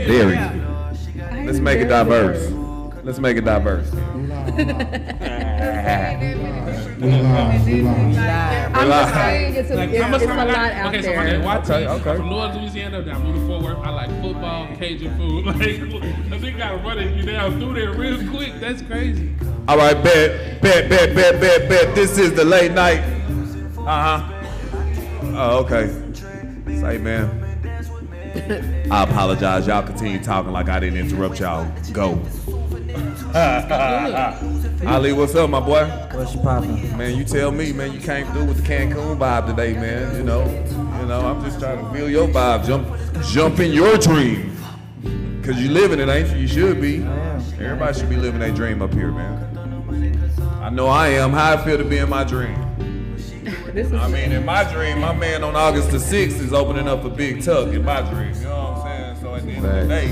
dare you. Let's make it diverse. Let's make it diverse. I'm just saying it's a lot out okay, there. So my watch Okay. I'm from North Louisiana. I moved to Fort Worth. I like football, Cajun food. Like, they gotta run you down through there real quick. That's crazy. All right, bet. This is the late night. Oh, okay. Say, man. I apologize. Y'all continue talking like I didn't interrupt y'all. Go. Ali, what's up, my boy? What's your poppin'? Man, you tell me, man. You came through with the Cancun vibe today, man. You know. I'm just trying to feel your vibe. Jump in your dream. Cause you living it, ain't you? You should be. Everybody should be living their dream up here, man. I know I am. How I feel to be in my dream. In my dream, my man on August the 6th is opening up a big tuck in my dream. You know what I'm saying? So at the end of the day,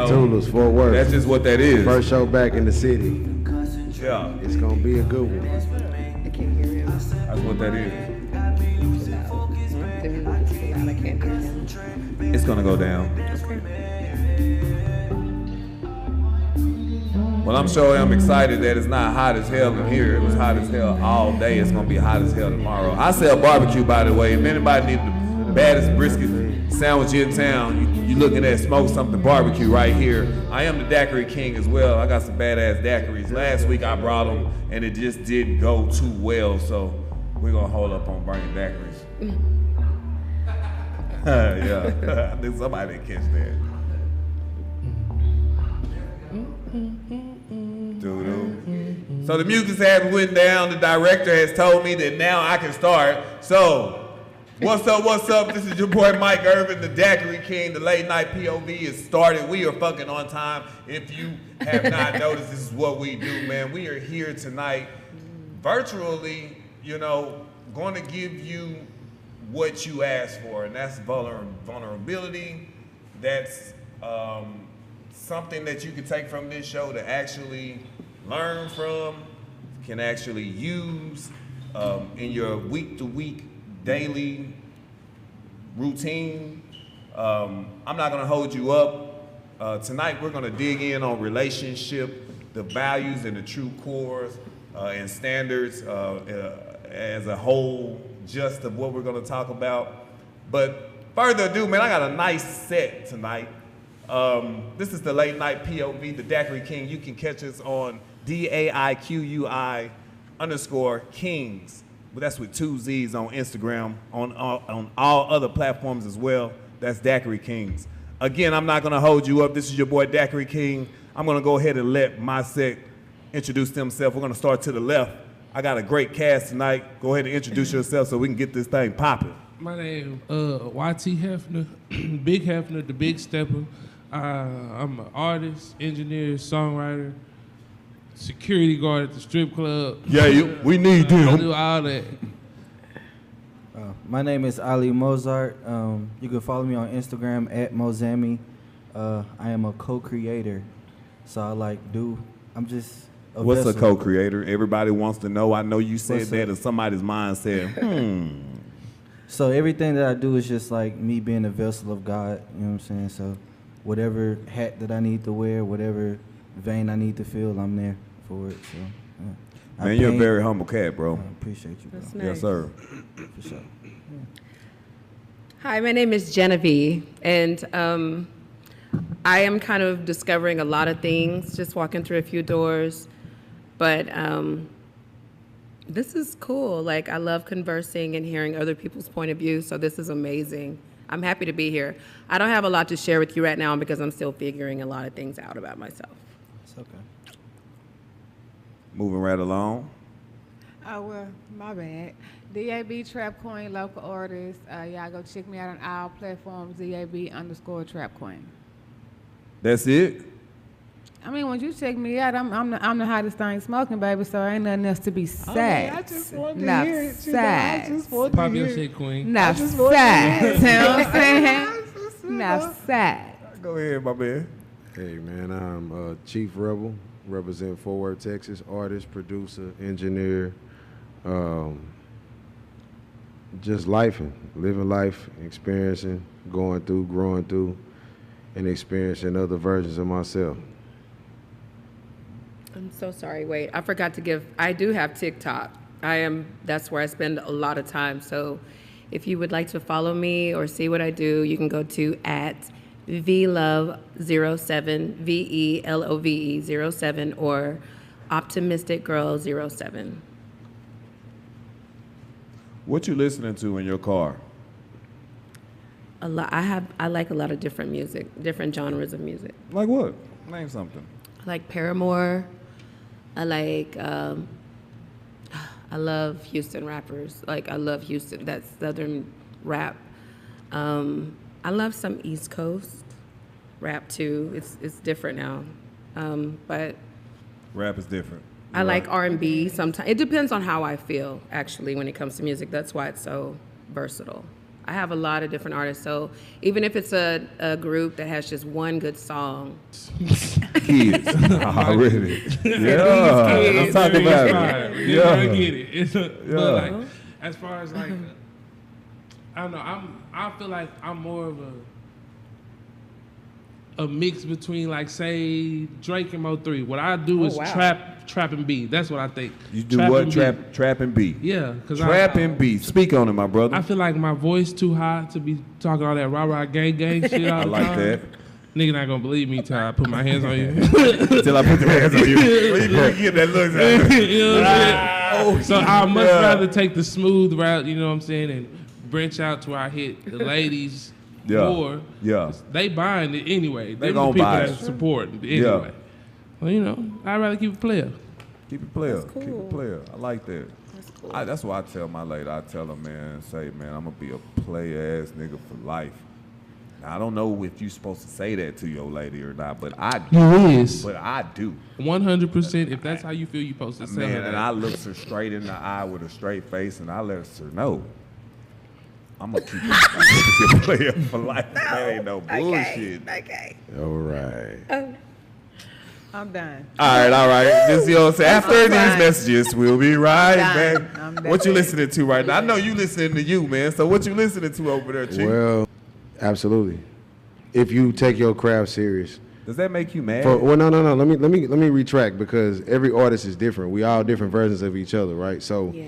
Tula's, Fort Worth. That's just what that is. First show back in the city. Yeah. It's gonna be a good one. I can't hear him. That's what that is. I can't hear him. It's gonna go down. Well, I'm sure I'm excited that it's not hot as hell in here. It was hot as hell all day. It's gonna be hot as hell tomorrow. I sell barbecue, by the way. If anybody needs the baddest brisket sandwich in town, you looking at Smoke Something Barbecue right here. I am the daiquiri king as well. I got some badass daiquiris. Last week I brought them and it just didn't go too well, so we're gonna hold up on bringing daiquiris. Yeah, I think somebody didn't catch that. So the music has went down. The director has told me that now I can start. So, what's up? This is your boy Mike Irvin, the Daiquiri King. The late night POV is started. We are fucking on time. If you have not noticed, this is what we do, man. We are here tonight, virtually, going to give you what you asked for, and that's vulnerability. That's something that you can take from this show to actually learn from, can actually use in your week-to-week daily routine. I'm not gonna hold you up. Tonight we're gonna dig in on relationship, the values and the true cores and standards as a whole, just of what we're gonna talk about. But further ado, man, I got a nice set tonight. This is the late night POV, the Daiquiri King. You can catch us on DAIQUI_Kings. But that's with 2 Z's on Instagram, on all other platforms as well. That's Daiquiri Kings. Again, I'm not gonna hold you up. This is your boy Daiquiri King. I'm gonna go ahead and let my set introduce themselves. We're gonna start to the left. I got a great cast tonight. Go ahead and introduce yourself so we can get this thing popping. My name YT Hefner, Big Hefner, the Big Stepper. I'm an artist, engineer, songwriter, security guard at the strip club. Yeah, we need them. I do all that. My name is Ali Mozart. You can follow me on Instagram at Mozami. I am a co-creator, so I'm just a What's vessel. a co-creator? Everybody wants to know. I know you said that, and somebody's mind said, So everything that I do is just like me being a vessel of God, you know what I'm saying? So whatever hat that I need to wear, whatever vein I need to fill, I'm there for it. So, yeah. Man, you're a very humble cat, bro. I appreciate you, bro. That's nice. Yes, sir. For sure. Hi, my name is Genevieve, and I am kind of discovering a lot of things, just walking through a few doors, but this is cool. Like, I love conversing and hearing other people's point of view, so this is amazing. I'm happy to be here. I don't have a lot to share with you right now because I'm still figuring a lot of things out about myself. It's okay. Moving right along. Oh, well, my bad. DAB Trap Queen, local artist. Y'all go check me out on all platforms, DAB_Trap Queen. That's it? I mean, when you check me out, I'm the hottest thing smoking, baby, so ain't nothing else to be said. I just wanted to Enough hear it. said. I just wanted Pop to your hear shit, it. queen. Enough just wanted to said. hear it. You know what I'm saying? Enough said. Go ahead, my man. Hey, man, I'm Chief Rebel, represent Fort Worth, Texas, artist, producer, engineer, just living life, experiencing, going through, growing through, and experiencing other versions of myself. I'm so sorry. Wait, I forgot to give. I do have TikTok. That's where I spend a lot of time. So if you would like to follow me or see what I do, you can go to at VLove07, VELOVE07, or Optimistic Girl 07. What you listening to in your car? A lot. I like a lot of different music, different genres of music. Like what? Name something. I like Paramore. I like. I love Houston rappers. Like, I love Houston. That's Southern rap. I love some East Coast rap too. It's different now, but Rap is different. I like R&B sometimes. It depends on how I feel, actually, when it comes to music. That's why it's so versatile. I have a lot of different artists, so even if it's a group that has just one good song. Kids. Already. Yeah. I'm talking about it. Yeah, I get it. Yeah. But like, as far as like, I don't know. I feel like I'm more of a mix between, like, say, Drake and Mo3. What I do is trap and B. That's what I think. You do what? Trap and B. Yeah, because Trap and B. Speak on it, my brother. I feel like my voice too high to be talking all that rah gang shit all I the like time. that. Nigga not gonna believe me till I put my hands on you. Till I put the hands on you. When you get that look out. You know what I'm saying? So I'd much rather take the smooth route, you know what I'm saying, and branch out to where I hit the ladies more. Yeah. They buying it anyway. They Them gonna the people buy that it. support it anyway. Yeah. Well, you know, I'd rather keep it player. Keep it player. That's cool. Keep it player. I like that. That's cool. That's why I tell my lady. I tell her, man, say, man, I'm gonna be a play ass nigga for life. Now, I don't know if you supposed to say that to your lady or not, but I do. You is. But I do. 100%. If that's how you feel, you supposed to say Man, that. and I looks her straight in the eye with a straight face, and I lets her know. I'm gonna keep it a player for life. That ain't no bullshit. Okay. All right. I'm done. All right. Just, you know what I'm saying? After these fine. messages, we'll be right done. back. I'm What you done. listening to right now? I know you listening to you, man. So what you listening to over there, Chief? Well, absolutely. If you take your craft serious. Does that make you mad? No. Let me retract, because every artist is different. We all different versions of each other, right? So Yeah.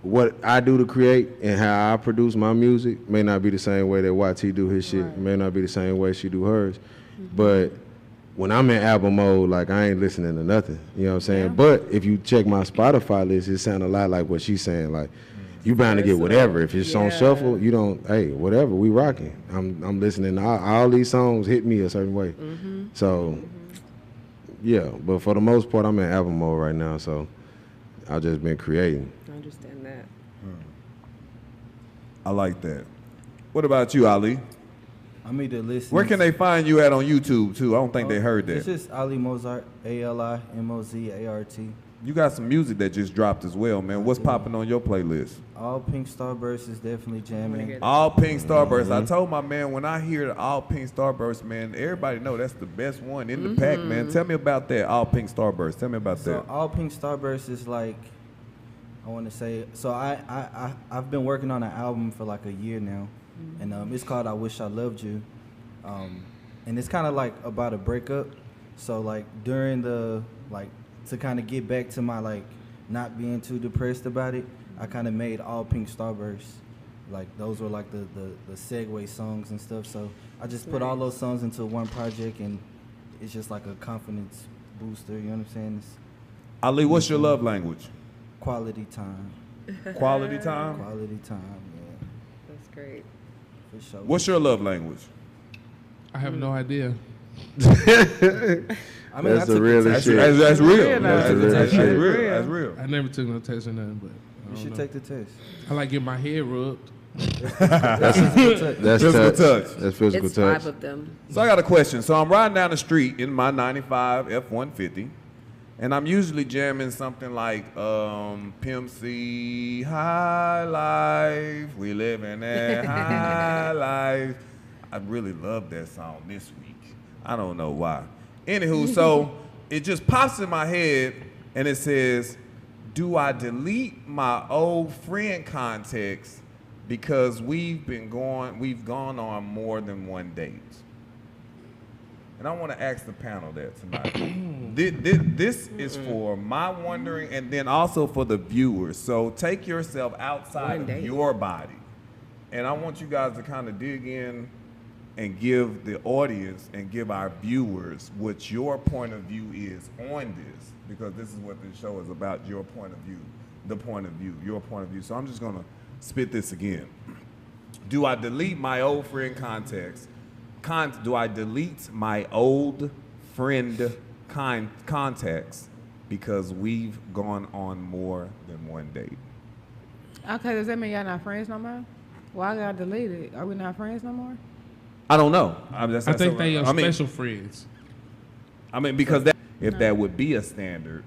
what I do to create and how I produce my music may not be the same way that YT do his shit. May not be the same way she do hers. But when I'm in album mode, like, I ain't listening to nothing. You know what I'm saying? Yeah. But if you check my Spotify list, it sound a lot like what she's saying. Like, you bound to get whatever. If it's on Yeah. shuffle, you don't. Hey, whatever. We rocking. I'm listening. To all these songs hit me a certain way. So, yeah. But for the most part, I'm in album mode right now. So, I've just been creating. I understand that. I like that. What about you, Ali? I'm either listening. Where can they find you at on YouTube, too? I don't think they heard It's that. just Ali Mozart, ALIMOZART. You got some music that just dropped as well, man. What's popping on your playlist? All Pink Starburst is definitely jamming. All Pink Starburst. I told my man, when I hear the All Pink Starburst, man, everybody know that's the best one in the pack, man. Tell me about that, All Pink Starburst. Tell me about So that. All Pink Starburst is like, I want to say, so I've been working on an album for like a year now, and it's called I Wish I Loved You, and it's kind of like about a breakup. So like during the, like, to kind of get back to my, like, not being too depressed about it, I kind of made All Pink Starburst. Like, those were like the segue songs and stuff. So I just put all those songs into one project, and it's just like a confidence booster. You know what I'm saying? It's Ali, what's your love language? quality time. Quality time? Quality time, yeah, That's great. for sure. What's your love language? I have no idea. I mean, That's I the took realest test. shit. That's real. Real That's the real that's shit. real. That's real. I never took no test or nothing, but You I should don't know. take the test. I like getting my head rubbed. That's Physical touch. That's physical It's touch. 5 of them. So I got a question. So I'm riding down the street in my 95 F-150, and I'm usually jamming something like Pimp C, High Life, we living that high life. I really love that song this week. I don't know why. Anywho, so it just pops in my head, and it says, do I delete my old friend contacts because we've gone on more than one date? And I want to ask the panel that tonight. This is for my wondering and then also for the viewers. So take yourself outside One of day. your body. And I want you guys to kind of dig in and give the audience and give our viewers what your point of view is on this, because this is what this show is about, your point of view, the point of view, your point of view. So I'm just going to spit this again. Do I delete my old friend contacts? Do I delete my old friend contacts because we've gone on more than one date? Okay, does that mean y'all not friends no more? Why got deleted? Are we not friends no more? I don't know. I think they are special friends. I mean, because if that would be a standard,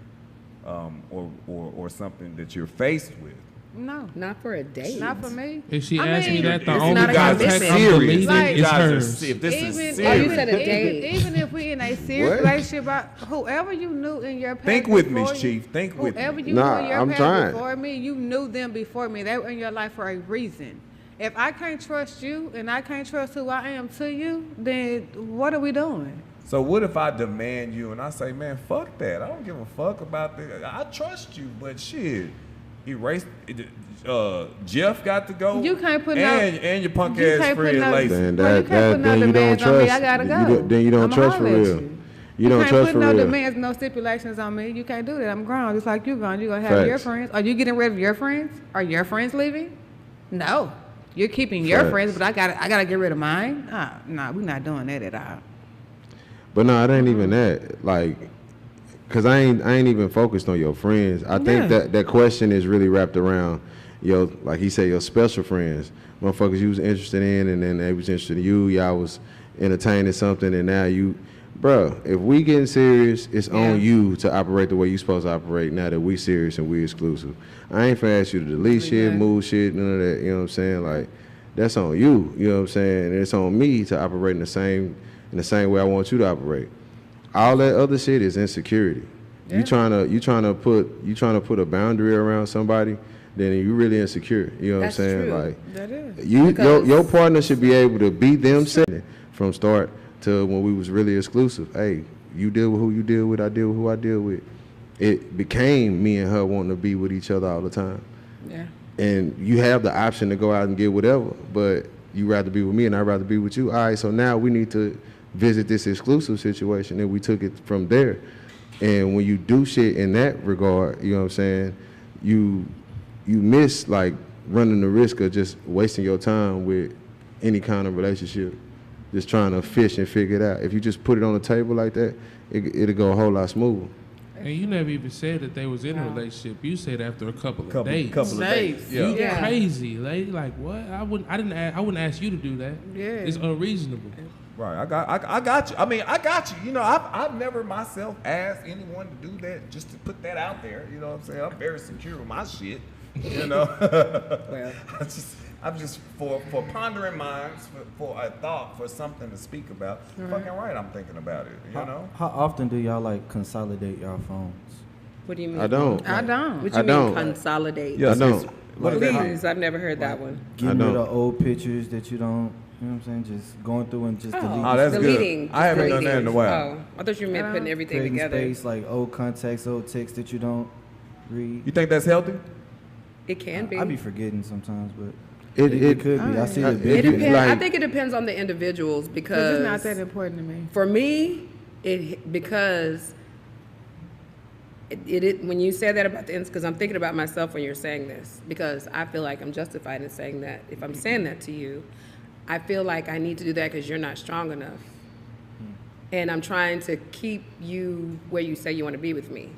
or something that you're faced with. No, Not for a date. not for me. If she I asked me mean, that, the it's only not a contact I'm commitment. deleting Like, is Guys are hers. if this is Even, serious. Oh, you said a date. even if we in a serious What? relationship, whoever you knew in your past Think with me, before Chief. Think with whoever me. you Nah, knew in your I'm past trying. before me, you knew them before me. They were in your life for a reason. If I can't trust you and I can't trust who I am to you, then what are we doing? So what if I demand you and I say, man, fuck that. I don't give a fuck about this. I trust you, but shit, erase. Jeff got to go. You can't put and your punk you ass can't put friend no- Lacey. Then Well, you can't put no then you don't demands on me. trust. I gotta go. Then you don't I'ma trust for holler at real. you. You don't can't trust put for no real. demands, no stipulations on me. You can't do that. I'm grown. Just like you grown. You gonna have your Facts. friends. Are you getting rid of your friends? Are your friends leaving? No. You're keeping your Facts. friends, but I gotta get rid of mine. Nah, we're not doing that at all. But no, it ain't even that. Like, cause I ain't even focused on your friends. I think Yeah. that question is really wrapped around your, like he said, your special friends, motherfuckers you was interested in, and then they was interested in you. Y'all was entertaining something, and now you, bro. If we getting serious, it's on you to operate the way you supposed to operate. Now that we serious and we exclusive, I ain't finna ask you to delete shit, move shit, none of that. You know what I'm saying? Like, that's on you. You know what I'm saying? And it's on me to operate in the same way I want you to operate. All that other shit is insecurity. You trying to put a boundary around somebody, then you really insecure. You know That's what I'm saying? true. Like, That is. your partner should be able to be themselves from start to when we was really exclusive. Hey, you deal with who you deal with, I deal with who I deal with. It became me and her wanting to be with each other all the time. Yeah. And you have the option to go out and get whatever, but you rather be with me and I'd rather be with you. All right, so now we need to visit this exclusive situation, and we took it from there. And when you do shit in that regard, you know what I'm saying, you miss like running the risk of just wasting your time with any kind of relationship, just trying to fish and figure it out. If you just put it on the table like that, it'll go a whole lot smoother. And you never even said that they was in a relationship. You said after a couple of days. Couple of days. You Yeah. crazy, lady. Like what? I wouldn't ask you to do that. Yeah. It's unreasonable. Right, I got you. I mean, I got you. You know, I've never myself asked anyone to do that, just to put that out there. You know what I'm saying? I'm very secure with my shit. You know, Well, I'm just for pondering minds, for a thought, for something to speak about. Fucking right, I'm thinking about it. You know, How often do y'all like consolidate y'all phones? what do you mean? I don't. I don't. What I you don't. mean consolidate? Yes, I don't. Like, Please, I've never heard that one. getting I rid don't. of old pictures that you don't, you know what I'm saying? Just going through and just deleting. Oh, that's good. Deleting. I haven't just done that in a while. Oh, I thought you meant putting everything creating together. space, like old contacts, old texts that you don't read. You think that's healthy? It can be. I be forgetting sometimes, but It it could be. I see the it It benefit. depends. I like- think it depends on the individuals Because because it's not that important to me. for me, because when you said that about the ends, because I'm thinking about myself when you're saying this, because I feel like I'm justified in saying that. If I'm saying that to you, I feel like I need to do that because you're not strong enough, and I'm trying to keep you where you say you want to be with me.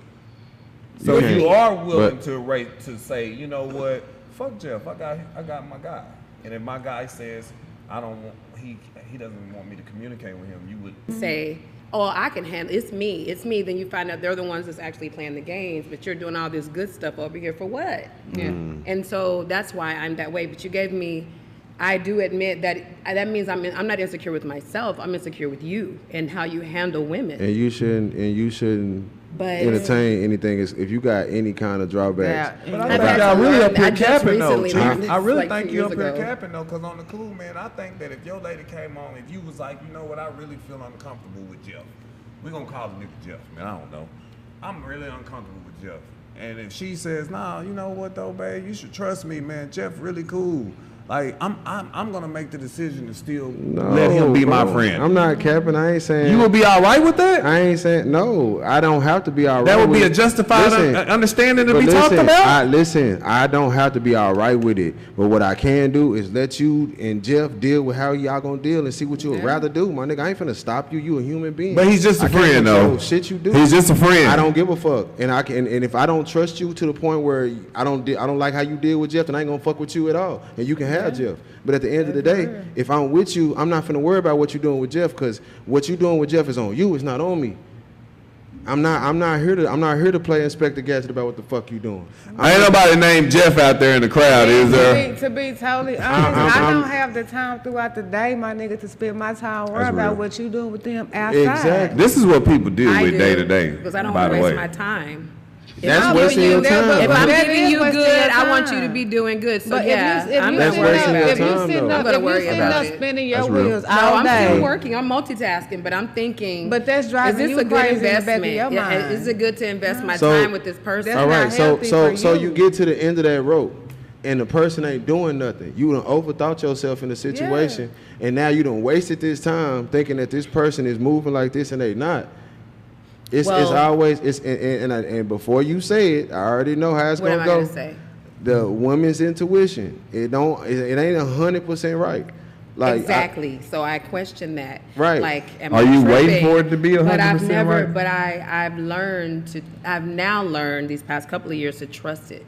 So Okay. you are willing But- to say, you know what? Fuck Jeff. I got my guy. And if my guy says I don't want he doesn't want me to communicate with him, you would Say, oh, I can handle it's me, then you find out they're the ones that's actually playing the games, but you're doing all this good stuff over here for what? Yeah. And so that's why I'm that way. But you gave me, I do admit that means I'm not insecure with myself. I'm insecure with you and how you handle women. And you shouldn't But entertain anything. Is if you got any kind of drawbacks. Yeah. But I I've think had y'all to really learn- up here I just capping though, recently Chief. learned this, I really like, think 2 you up years here ago. capping though, because on the cool, man, I think that if your lady came on, if you was like, you know what, I really feel uncomfortable with Jeff. We gonna call the nigga Jeff, man, I don't know. I'm really uncomfortable with Jeff. And if she says, nah, you know what though, babe, you should trust me, man, Jeff really cool. Like, I'm gonna make the decision to still let him be my bro. friend. I'm not capping. I ain't saying. You will be all right with that? I ain't saying no. I don't have to be all right. That would with be a it. justified Listen, understanding to but be talked listen, about? I don't have to be all right with it. But what I can do is let you and Jeff deal with how y'all gonna deal and see what you would rather do, my nigga. I ain't finna stop you. You a human being. But he's just a I can't friend, control though. Shit you do. He's just a friend. I don't give a fuck. And I can. And if I don't trust you to the point where I don't like how you deal with Jeff, then I ain't gonna fuck with you at all. And you can have Jeff. But at the end of the day, if I'm with you, I'm not finna worry about what you're doing with Jeff, because what you're doing with Jeff is on you. It's not on me. I'm not here to play Inspector Gadget about what the fuck you doing. Ain't nobody named Jeff out there in the crowd, is there? To be totally honest, I don't have the time throughout the day, my nigga, to spend my time worrying about real. what you doing with them outside. Exactly. This is what people deal I with do, day to day. because I don't by want the to waste way. my time. That's I'm wasting giving your you that, time. If bro. I'm that giving is you wasting good, your I want you time. to be doing good. So But yeah, if I'm you gonna That's worry wasting about your if it. you time, sitting though. up, I'm gonna if you worry sitting about up it. spinning your That's real. wheels No, all I'm day, still working. I'm multitasking, but I'm thinking, but that's driving is you this a good crazy in the back of investment? your Yeah, mind. is it good to invest my So- time with this person? That's All right, not so healthy for so you. you get to the end of that rope, and the person ain't doing nothing. You done overthought yourself in the situation, and now you done wasted this time thinking that this person is moving like this and they not. It's Well- always and before you say it, I already know how it's What am gonna I go. gonna say? The woman's intuition, it ain't 100% right. Like Exactly. So I question that. Right. Like, am Are I you waiting tripping? for it to be 100% But I've never. right? But I've now learned these past couple of years to trust it,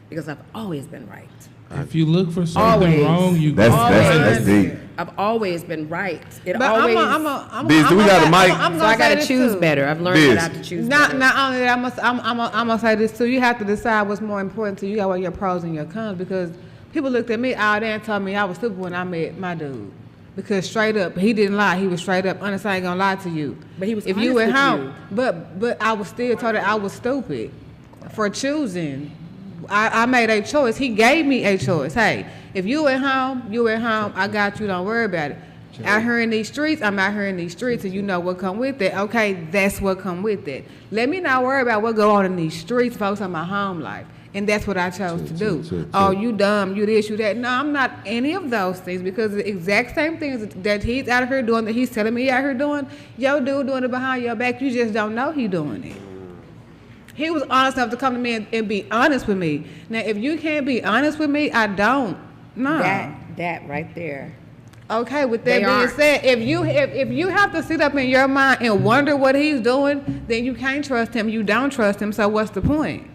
because I've always been right. If you look for something Always. wrong, you That's go. that's deep. I've always been right. It But always. Biz, do we got a mic? so I gotta choose better. I've learned Biz. that I have to choose Not better. only that, I'm gonna say this too. You have to decide what's more important to you. You got what your pros and your cons, because people looked at me all day and told me I was stupid when I met my dude. Because straight up, he didn't lie. He was straight up honest. I ain't gonna lie to you. But he was if you honest at with home, you. but I was still told that I was stupid for choosing. I made a choice. He gave me a choice. Hey, if you at home, you at home. I got you. Don't worry about it. Out here in these streets, I'm out here in these streets, and you know what come with it. Okay, that's what come with it. Let me not worry about what go on in these streets. Focus on my home life. And that's what I chose to do. Oh, you dumb, you this, you that. No, I'm not any of those things, because the exact same things that he's out here doing, that he's telling me out here doing, your dude doing it behind your back, you just don't know he doing it. He was honest enough to come to me and be honest with me. Now, if you can't be honest with me, I don't. No. That right there. Okay, with They that being aren't. said, if you have to sit up in your mind and wonder what he's doing, then you can't trust him. You don't trust him, so what's the point?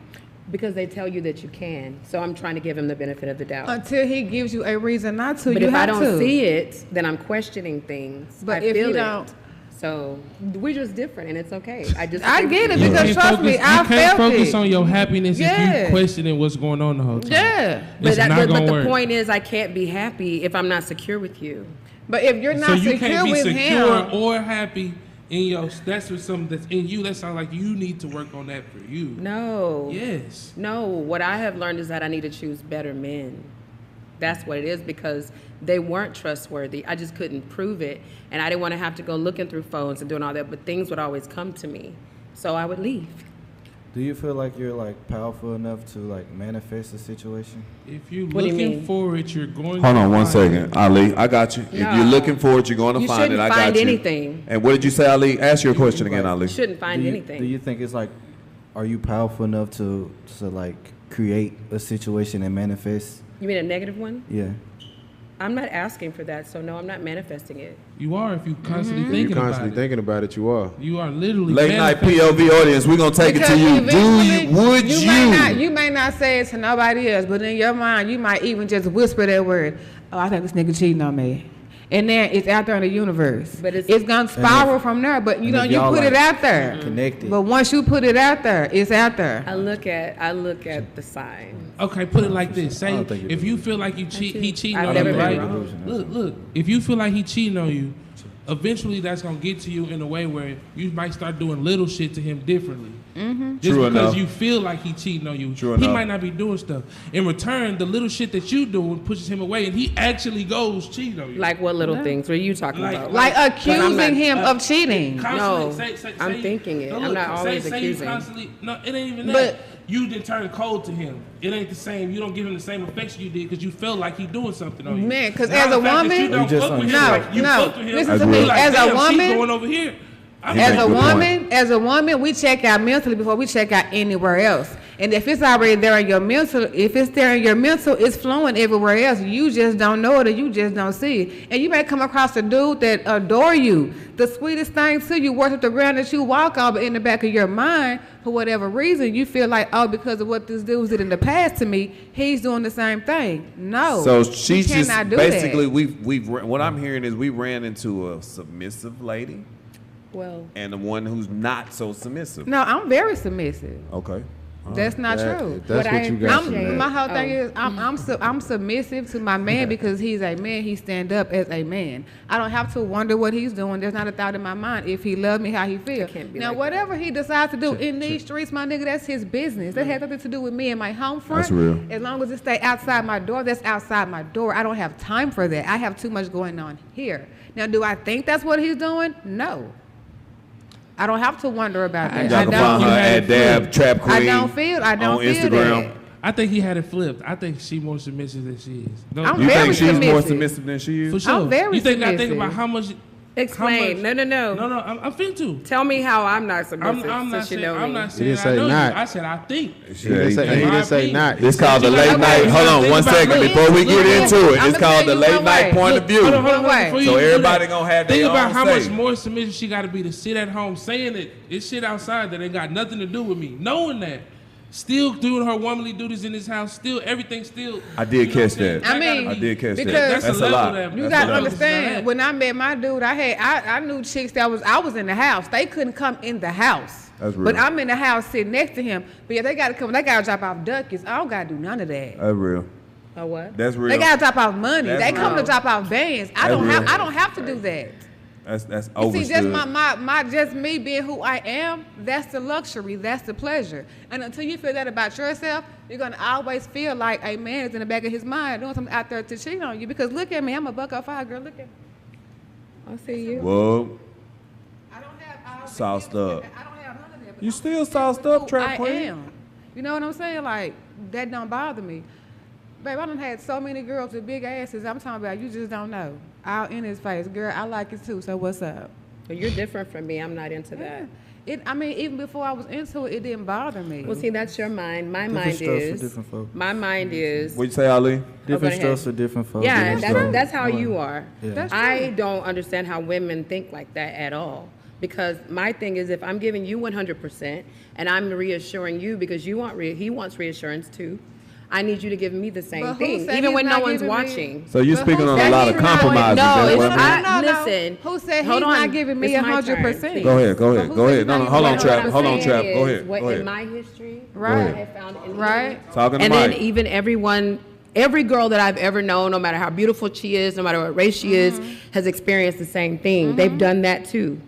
Because they tell you that you can. So I'm trying to give him the benefit of the doubt. Until he gives you a reason not to, But you if I have don't to. see it, then I'm questioning things. But I if feel you it. don't- So we're just different, and it's okay. I get it, You because can't trust me, focus, I you can't felt focus it. on your happiness if Yeah. you questioning what's going on the whole time. Yeah. It's not but gonna the work. point is, I can't be happy if I'm not secure with you. But if you're not So you secure can't be with secure him, or happy in your. That's what something that's in you. That sounds like you need to work on that for you. No. Yes. No. What I have learned is that I need to choose better men. That's what it is, because they weren't trustworthy. I just couldn't prove it, and I didn't want to have to go looking through phones and doing all that. But things would always come to me, so I would leave. Do you feel like you're like powerful enough to like manifest a situation? If you're What do you looking mean? for it, you're going. Hold to on one find second, it. Ali. I got you. If No. you're looking for it, you're going to You find it. shouldn't I got find you. anything. And what did you say, Ali? Ask your question again, Ali. Shouldn't find do you, anything. Do you think it's like, are you powerful enough to like create a situation and manifest? You mean a negative one? Yeah. I'm not asking for that, so no, I'm not manifesting it. You are if you constantly If thinking you constantly about it. thinking about it, you are. You are literally Late night manifesting. POV audience, we're going to take it to because you. Do eventually you, would you? you may not say it to nobody else, but in your mind, you might even just whisper that word. Oh, I think this nigga cheating on me. And then it's out there in the universe. But it's gonna spiral from there. But you and know, if you y'all, put it like, out there. connected. But once you put it out there, it's out there. I look at the signs. Okay, put it like this. I Say don't think you're if you feel like you cheat, he cheating I've on never you, been right? wrong. Look. If you feel like he cheating on you, eventually that's gonna get to you in a way where you might start doing little shit to him differently. Just True because enough. you feel like he cheating on you, True he enough. might not be doing stuff. In return, the little shit that you do pushes him away, and he actually goes cheat on you. Like what little things were you talking Like- about? Like I'm accusing not- him of cheating. Constantly No, I'm thinking it. I'm not always say accusing. You constantly, no, it ain't even that. But- You didn't turn cold to him. It ain't the same. You don't give him the same affection you did because you felt like he doing something on you. Man, 'cause Now as the a fact that woman- you don't You just fuck with him, No, like, you no. fuck with him, Listen to you me. like, As a damn, woman- she's going over here. As a woman, we check out mentally before we check out anywhere else. And if it's already there in your mental, it's flowing everywhere else. You just don't know it, or you just don't see it. And you may come across a dude that adore you, the sweetest thing to you, worship the ground that you walk on, but in the back of your mind, for whatever reason, you feel like, oh, because of what this dude did in the past to me, he's doing the same thing. No. So you she's just cannot do basically that. what I'm hearing is we ran into a submissive lady Well, and the one who's not so submissive. No, I'm very submissive. Okay. That's not true. If that's What what I you got from appreciate- that. My whole thing Oh. is I'm submissive to my man because he's a man. He stand up as a man. I don't have to wonder what he's doing. There's not a thought in my mind if he love me, how he feel. can't be Now, like whatever he decides to do in these streets, my nigga, that's his business. That has nothing to do with me and my home front. That's real. As long as it stay outside my door, that's outside my door. I don't have time for that. I have too much going on here. Now, do I think that's what he's doing? No. I don't have to wonder about that. Y'all I can find her don't. at Dab Trap Queen I don't feel on feel Instagram. that. I think he had it flipped. I think she more submissive than she is. No, I'm You very think she's more submissive. submissive than she is? for sure. I'm very you think I think submissive. about how much? explain. How much- No. No, I'm finna to. Tell me how I'm not submissive I'm not since you saying. know I'm me. not saying. didn't say I know not. You. I said I think. He didn't say, he didn't say not. It's called the late Okay, night. you Hold gotta on think one about second it. before we get Look, into it. I'ma It's called tell the you late one night way. point of view. Hold on, way. before you So do everybody that, gonna have think their about own how say. much more submissive she got to be to sit at home saying that it's shit outside that ain't got nothing to do with me, knowing that, still doing her womanly duties in this house, still everything, still. I did you know what catch I'm saying? that. I mean, I did catch that. because- That's That's a a level lot. that- You That's gotta a lot. understand. When I met my dude, I knew chicks that I was in the house. They couldn't come in the house. That's real. But I'm in the house sitting next to him. But yeah, they gotta come. They gotta drop off duckies. I don't gotta do none of that. That's real. A what? That's real. They gotta drop off money. That's They come real. to drop off bands. I That's real. don't have to do that. That's You see, just overstood. my just me being who I am, that's the luxury, that's the pleasure. And until you feel that about yourself, you're gonna always feel like a man is in the back of his mind doing something out there to cheat on you. Because look at me, I'm a $105 girl. Look at me. I see you. Whoa. I don't have all the Sauced gifts. up. I don't have none of that. but You I'm still just sauced up, who Trap I Queen. am. You know what I'm saying? Like that don't bother me. Babe, I done had so many girls with big asses. I'm talking about you just don't know. All in his face, girl. I like it too. So what's up? But you're different from me. I'm not into that. I mean, even before I was into it, it didn't bother me. Well, see, that's your mind. My Different mind strokes for is. different folk. My mind is. What'd you say, Ali? Different go ahead. strokes for different folks. Yeah, Different strokes. that's how you are. Yeah. That's I true. don't understand how women think like that at all. Because my thing is, if I'm giving you 100% and I'm reassuring you because you want he wants reassurance too, I need you to give me the same But who thing, said even he's when no not one's giving me- watching. So you're But speaking who on a said lot he's of not- compromises. No, That's it's what I'm hearing. not. No, no. Listen. Who said he's hold not on. giving me It's my 100%? turn. Go ahead, go ahead, But go who ahead. said No, he's hold not on, giving Trap. me Hold on, 100%? Trap. Go ahead, What go in ahead. my history, Right. what I have found in Right. Talking to and Mike. then even every girl that I've ever known, no matter how beautiful she is, no matter what race she is, has experienced the same thing. They've done that too.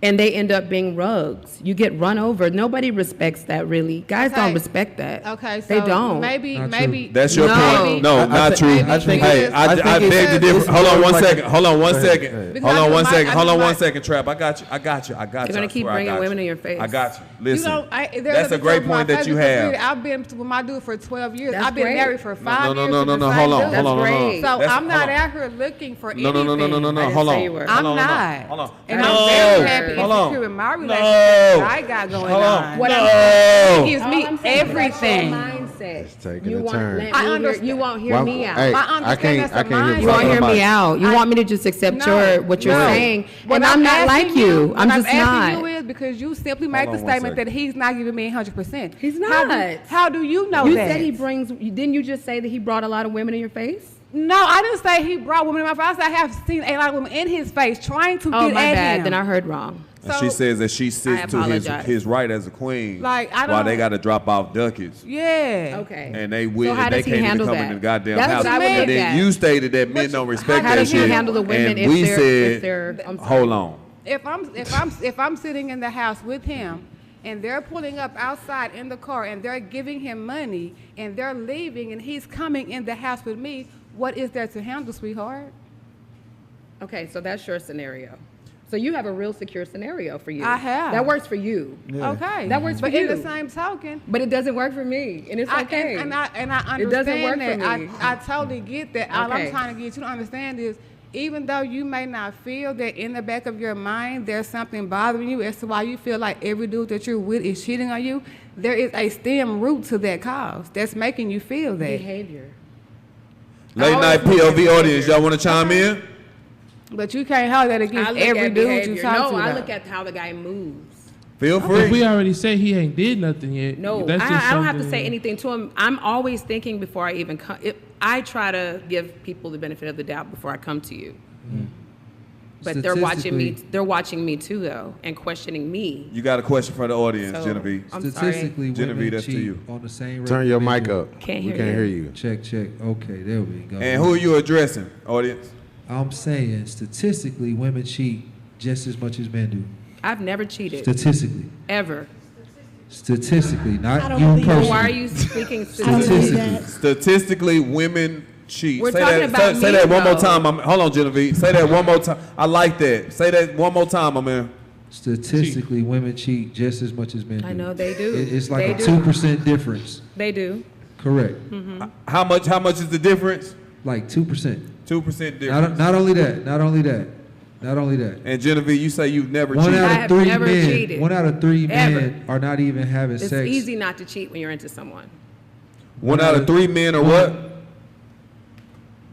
And they end up being rugs. You get run over. Nobody respects that, really. Guys Okay. don't respect that. Okay, so they don't. maybe Not maybe That's your No. point. No, I not thi- true. I think Hey, it's- I I think beg to it's- differ. it's Hold on more one like second. a- Hold on one Go ahead, second. go ahead. Because Hold I on feel one like- second. I Hold feel on one like- second, Trap. I got you. I got you. I got you. They're gonna I keep swear I bringing got women you. in your face. I got you. You Listen. know, That's a great point that you have. I've been with my dude for 12 years. That's I've been great. married for 5 No, years. no, with no, the no. same Hold on, dude. hold on, hold on. great. So That's- I'm not hold on. out here looking for No, no, no, no, no, no, I no. didn't Hold say on. you were. Hold I'm on, not. hold on. Hold on. And No. I'm very happy and Hold on. secure in my No. relationship that I got going Hold on. on. What No. It gives All me I'm saying is everything. that's your mindset. It's taking You a won't turn. let I me hear, understand. you won't hear Why- me out. Hey, I understand I can't that's a hear mindset. You won't hear Mike. me out. You want me to just accept what you're no. saying, What and I'm not asking like you. I'm what just asking not. you is because you simply made on the one statement second. that he's not giving me 100%. He's How not. how do you know You that? said he brings. Didn't you just say that he brought a lot of women in your face? No, I didn't say he brought women in my face. I said I have seen a lot of women in his face trying to Oh, get my at bad. him. Then I heard wrong. And she says that she sits to apologize. his right as a queen. Like, I while they don't- got to drop off ducats. Yeah. Okay. And they So will. how and they does he can't even handle come that? in the goddamn That's house. what I would And look then at. you stated that men don't respect How that does he shit. handle the women and if we they're, said, if they're, I'm sorry. hold on. If I'm sitting in the house with him and they're pulling up outside in the car and they're giving him money and they're leaving and he's coming in the house with me, what is there to handle, sweetheart? Okay, so that's your scenario. So you have a real secure scenario for you. I have. That works for you. Yeah. Okay. That works for but in you. the same token, But it doesn't work for me, and it's okay. And I It doesn't work understand for me. that. I totally get that. All I'm Okay. trying to get you to understand is, even though you may not feel that in the back of your mind there's something bothering you as to why you feel like every dude that you're with is cheating on you, there is a stem root to that cause that's making you feel that. Behavior. Late night POV audience, y'all want to chime in? But you can't hold that I against look every at dude behavior. you talk No, to. I though. look at how the guy moves. Feel If we free. already say he ain't did nothing yet, No, that's just I don't have to something- say anything to him. I'm always thinking before I even come. I try to give people the benefit of the doubt before I come to you. But they're watching me. Statistically- They're watching me too, though, and questioning me. You got a question for the audience, So- Genevieve. I'm sorry. Statistically, Genevieve, women that's to cheat you. on the same rate. Turn your mic individual. up. Can't we hear can't you. hear you. Check. Okay, there we go. And who are you addressing, audience? I'm saying statistically, women cheat just as much as men do. I've never cheated Statistically, ever. statistically, not don't you believe that. personally. Why are you speaking I don't statistically? believe that. Statistically, women cheat. We're say talking that, about say me, that one more though. time. Hold on, Genevieve. Say that one more time. I like that. Say that one more time, my man. Statistically, women cheat just as much as men do. I know they do. It's like They a do. 2% difference. They do. Correct. How much is the difference? Like 2%. 2% difference. Not only that. And Genevieve, you say you've never One cheated. I out have of 3 never men. cheated. 1 out of 3 Ever. men are not even having It's sex. easy not to cheat when you're into someone. One out of 3 men or what?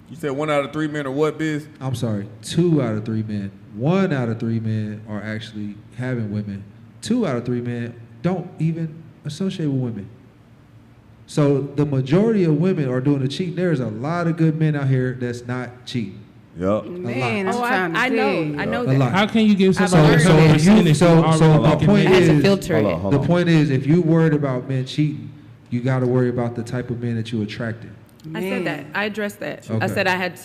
You said 1 out of 3 men or what, Biz? I'm sorry, 2 out of 3 men. 1 out of 3 men are actually having women. 2 out of 3 men don't even associate with women. So the majority of women are doing the cheating. There's a lot of good men out here that's not cheating. Yup. Man, Oh, I'm trying to I tell know. you. I know A that. lot. How can you give I've somebody learned So 100% if you already the looking point I had to is, filter it. the point is, if you worried about men cheating, you got to worry about the type of men that you attracted. I said that. I addressed that. I Okay. said I had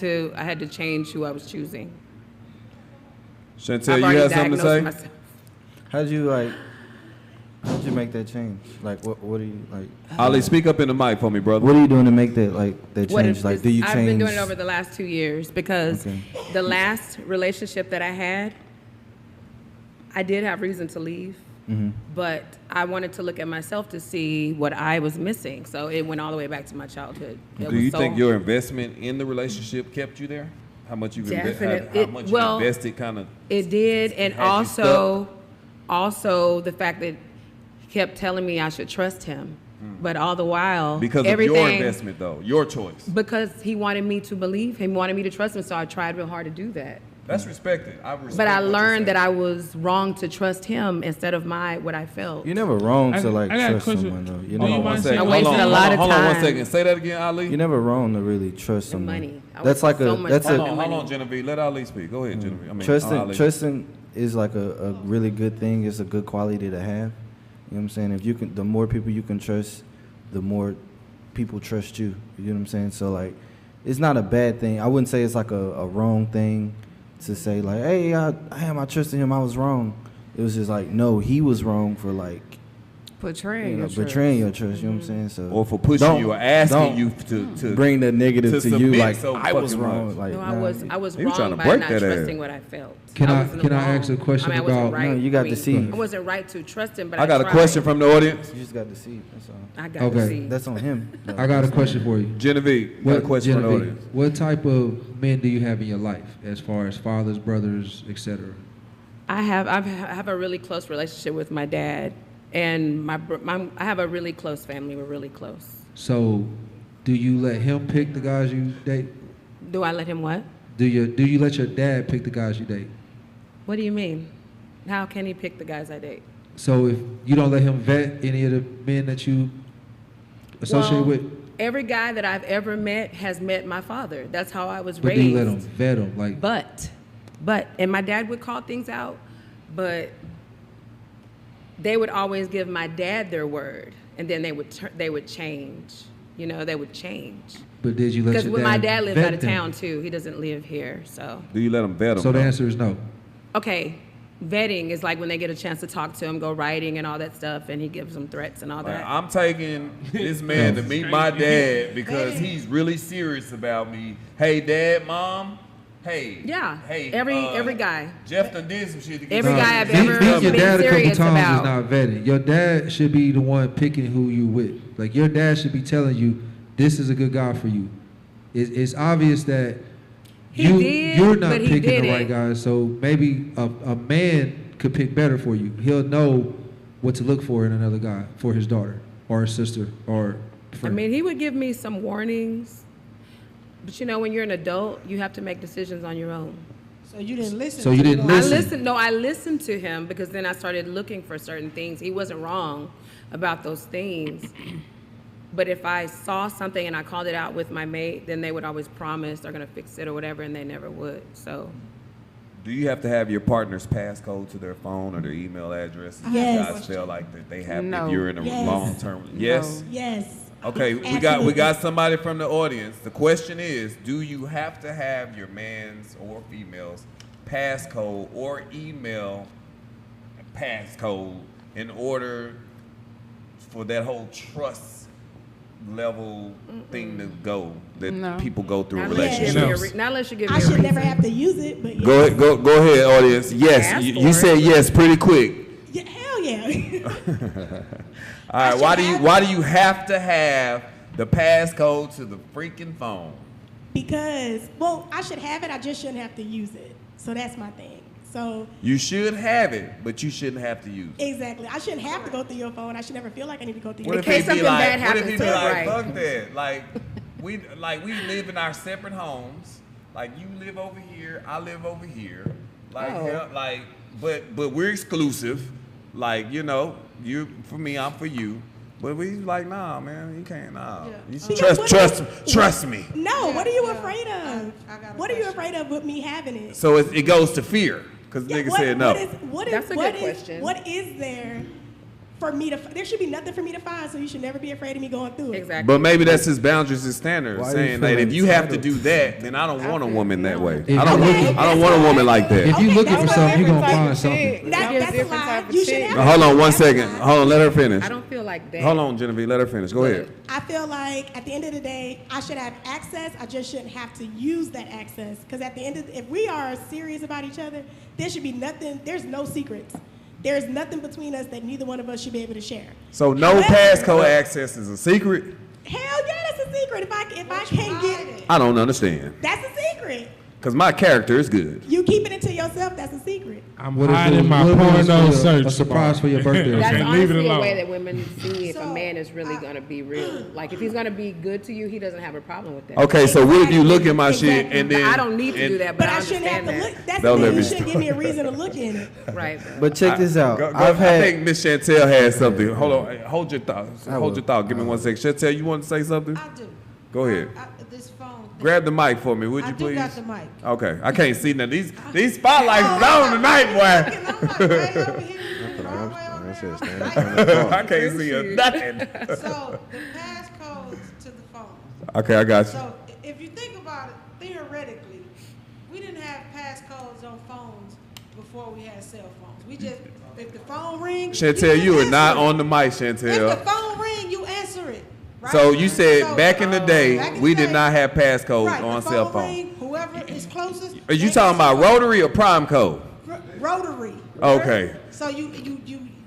to change who I was choosing. Chantel, I've you already have something to diagnosed say? myself. How'd you make that change? Like, what do you like? Ali, speak up in the mic for me, brother. What are you doing to make that that What change? if Like, this- do you I've change? been doing it over the last 2 years because Okay. the last relationship that I had, I did have reason to leave, Mm-hmm. but I wanted to look at myself to see what I was missing. So it went all the way back to my childhood. It Do was you so- think your investment in the relationship kept you there? How much you Definite- how it- much well, you invested kind of It did, and Has you also the fact that he kept telling me I should trust him, but all the while because of everything, your investment though, your choice. because he wanted me to believe him, wanted me to trust him, so I tried real hard to do that. That's respected. I respect But I what you're learned that saying. I was wrong to trust him instead of what I felt. You're never wrong I to like got a trust question. someone though. Do You're you Hold on never, one mind second. saying- I wasted Hold on, a lot of hold on one time. second. Say that again, Ali. you're never wrong to really trust someone. money. I That's like wasted so a much that's time. Hold a on, hold money. on, Genevieve. Let Ali speak. Go ahead, Genevieve. I mean, trusting. Ali. Trusting is like a really good thing. It's a good quality to have. You know what I'm saying? If you can, the more people you can trust, the more people trust you. You know what I'm saying? So like, it's not a bad thing. I wouldn't say it's like a wrong thing to say like, hey, I trusted him. I was wrong. It was just like, no, he was wrong for like, Betraying your trust. betraying your trust. You know what I'm saying? So or for pushing don't- you or asking don't you to bring the negative to to you. submit Like so I was fucking wrong. much. Like No, nah, I was He was trying wrong to by break not that trusting ass. what I felt. Can I- was in the can I wrong. ask a question I mean, I wasn't about- right. No, you got I mean, deceived. I wasn't right to trust him, but I got a tried. question from the audience. You just got deceived. That's all. I got Okay. deceived. That's on him. I got a question for you. Genevieve, got a question from the Genevieve, audience. what type of men do you have in your life, as far as fathers, brothers, etc.? I have a really close relationship with my dad, and I have a really close family. We're really close. So, do you let him pick the guys you date? Do I let him what? Do you let your dad pick the guys you date? What do you mean? How can he pick the guys I date? So if you don't let him vet any of the men that you associate Well, with, every guy that I've ever met has met my father. That's how I was but raised. do you let him vet them? Like, But, and my dad would call things out, but they would always give my dad their word, and then they would change. You know, they would change. But did you let Because your dad my dad lives vet out of them? town too. He doesn't live here, so. Do you let them vet them? So the answer is no. Okay, vetting is like when they get a chance to talk to him, go writing and all that stuff, and he gives them threats and all that. I'm taking this man to meet my dad because he's really serious about me. Hey, Dad, Mom. Hey. Yeah. Hey. Every guy. Jeff done did some shit to get Every me. guy I've Meet ever your been dad a couple serious times about. is not vetting. Your dad should be the one picking who you with. Like your dad should be telling you, this is a good guy for you. It's obvious that you're not but he picking the didn't. right guy. So maybe a man could pick better for you. He'll know what to look for in another guy for his daughter or his sister or friend. I mean, he would give me some warnings, but you know, when you're an adult, you have to make decisions on your own. So you didn't listen. So you to didn't them. listen. I listened to him because then I started looking for certain things. He wasn't wrong about those things. But if I saw something and I called it out with my mate, then they would always promise they're gonna fix it or whatever, and they never would. So Do you have to have your partner's passcode to their phone or their email address? Yes. You guys feel like that they have No. if you're in a Yes. long term. Yes. Yes. Okay, we got somebody from the audience. The question is, do you have to have your man's or female's passcode or email passcode in order for that whole trust level thing to go that No. people go through in not unless you give relationships? me a not unless you give me I a should reason. never have to use it, but yes. Go ahead, audience. Yes, Ask you for said it. yes pretty quick. Yeah, hell yeah. All right, should why do you have to have the passcode to the freaking phone? Because, well, I should have it. I just shouldn't have to use it. So that's my thing. So You should have it, but you shouldn't have to use it. exactly, I shouldn't have to go through your phone. I should never feel like I need to go through What your if case he be something like, bad what if he happens be to it, like, right. fuck that. We live in our separate homes. Like you live over here, I live over here. Like Oh. hell, like but we're exclusive. Like, you know, you for me, I'm for you. But we like, nah, man, you can't, nah. You should Because trust me. No, what are you afraid of? I got a What are you question. afraid of with me having it? So it goes to fear, because Yeah, nigga said no. That's a good question. What is there for me to? There should be nothing for me to find, so you should never be afraid of me going through it. Exactly. But maybe that's his boundaries and standards, Why you saying that feeling if you have to entitled? do that, then I don't want a woman that way. If I don't you want, I don't want a woman like that. If you Okay, looking that's for a something, you're different gonna type find of something. chick. That, That's a that's a different lie. type of You should chick. have. Hold on one That's a second. lie. Hold on, let her finish. I don't feel like that. Hold on, Genevieve, let her finish. Go ahead. I feel like at the end of the day, I should have access. I just shouldn't have to use that access. Because at the end of if we are serious about each other, there should be nothing. There's no secrets. There's nothing between us that neither one of us should be able to share. So no However- passcode access is a secret? Hell yeah, that's a secret. If I can't get, I don't understand. that's a secret. Because my character is good. You keeping it to yourself, that's a secret. I'm What if it hiding was- my what if it was porno a search. surprise for your birthday? or That's Okay, something? leave it honestly a alone. way that women see if a So, man is really gonna be real. Like if he's gonna be good to you, he doesn't have a problem with that. Okay, so what if you look at my shit Exactly. and then I don't need to do that, but, But I shouldn't have understand to that. look. That's Don't the let thing. me You shouldn't give me a reason to look in it. Right. But check this out. I think Miss Chantel has something. Hold on, hey, hold your thought. Hold your thought. Give me 1 second. Chantel, you want to say something? I do. Go ahead. This phone. thing. Grab the mic for me, would I you do please? got the mic. Okay, I can't see none. These spotlights is on tonight, boy. I'm like way over here. all the way over That's there. it, stand in front of the phone. I can't see a nothing. So the passcodes to the phone. Okay, I got you. So if you think about it, theoretically, we didn't have passcodes on phones before we had cell phones. We just, if the phone rings, Chantel, you are answer not it. on the mic, If the Chantel. phone ring, you answer it. Right? So you said So, back in the day, back in we the did day, not have passcodes right, on the cell phone phone. ring, whoever is closest. Are you they talking answer about the rotary or prime code? Rotary. Okay. So you,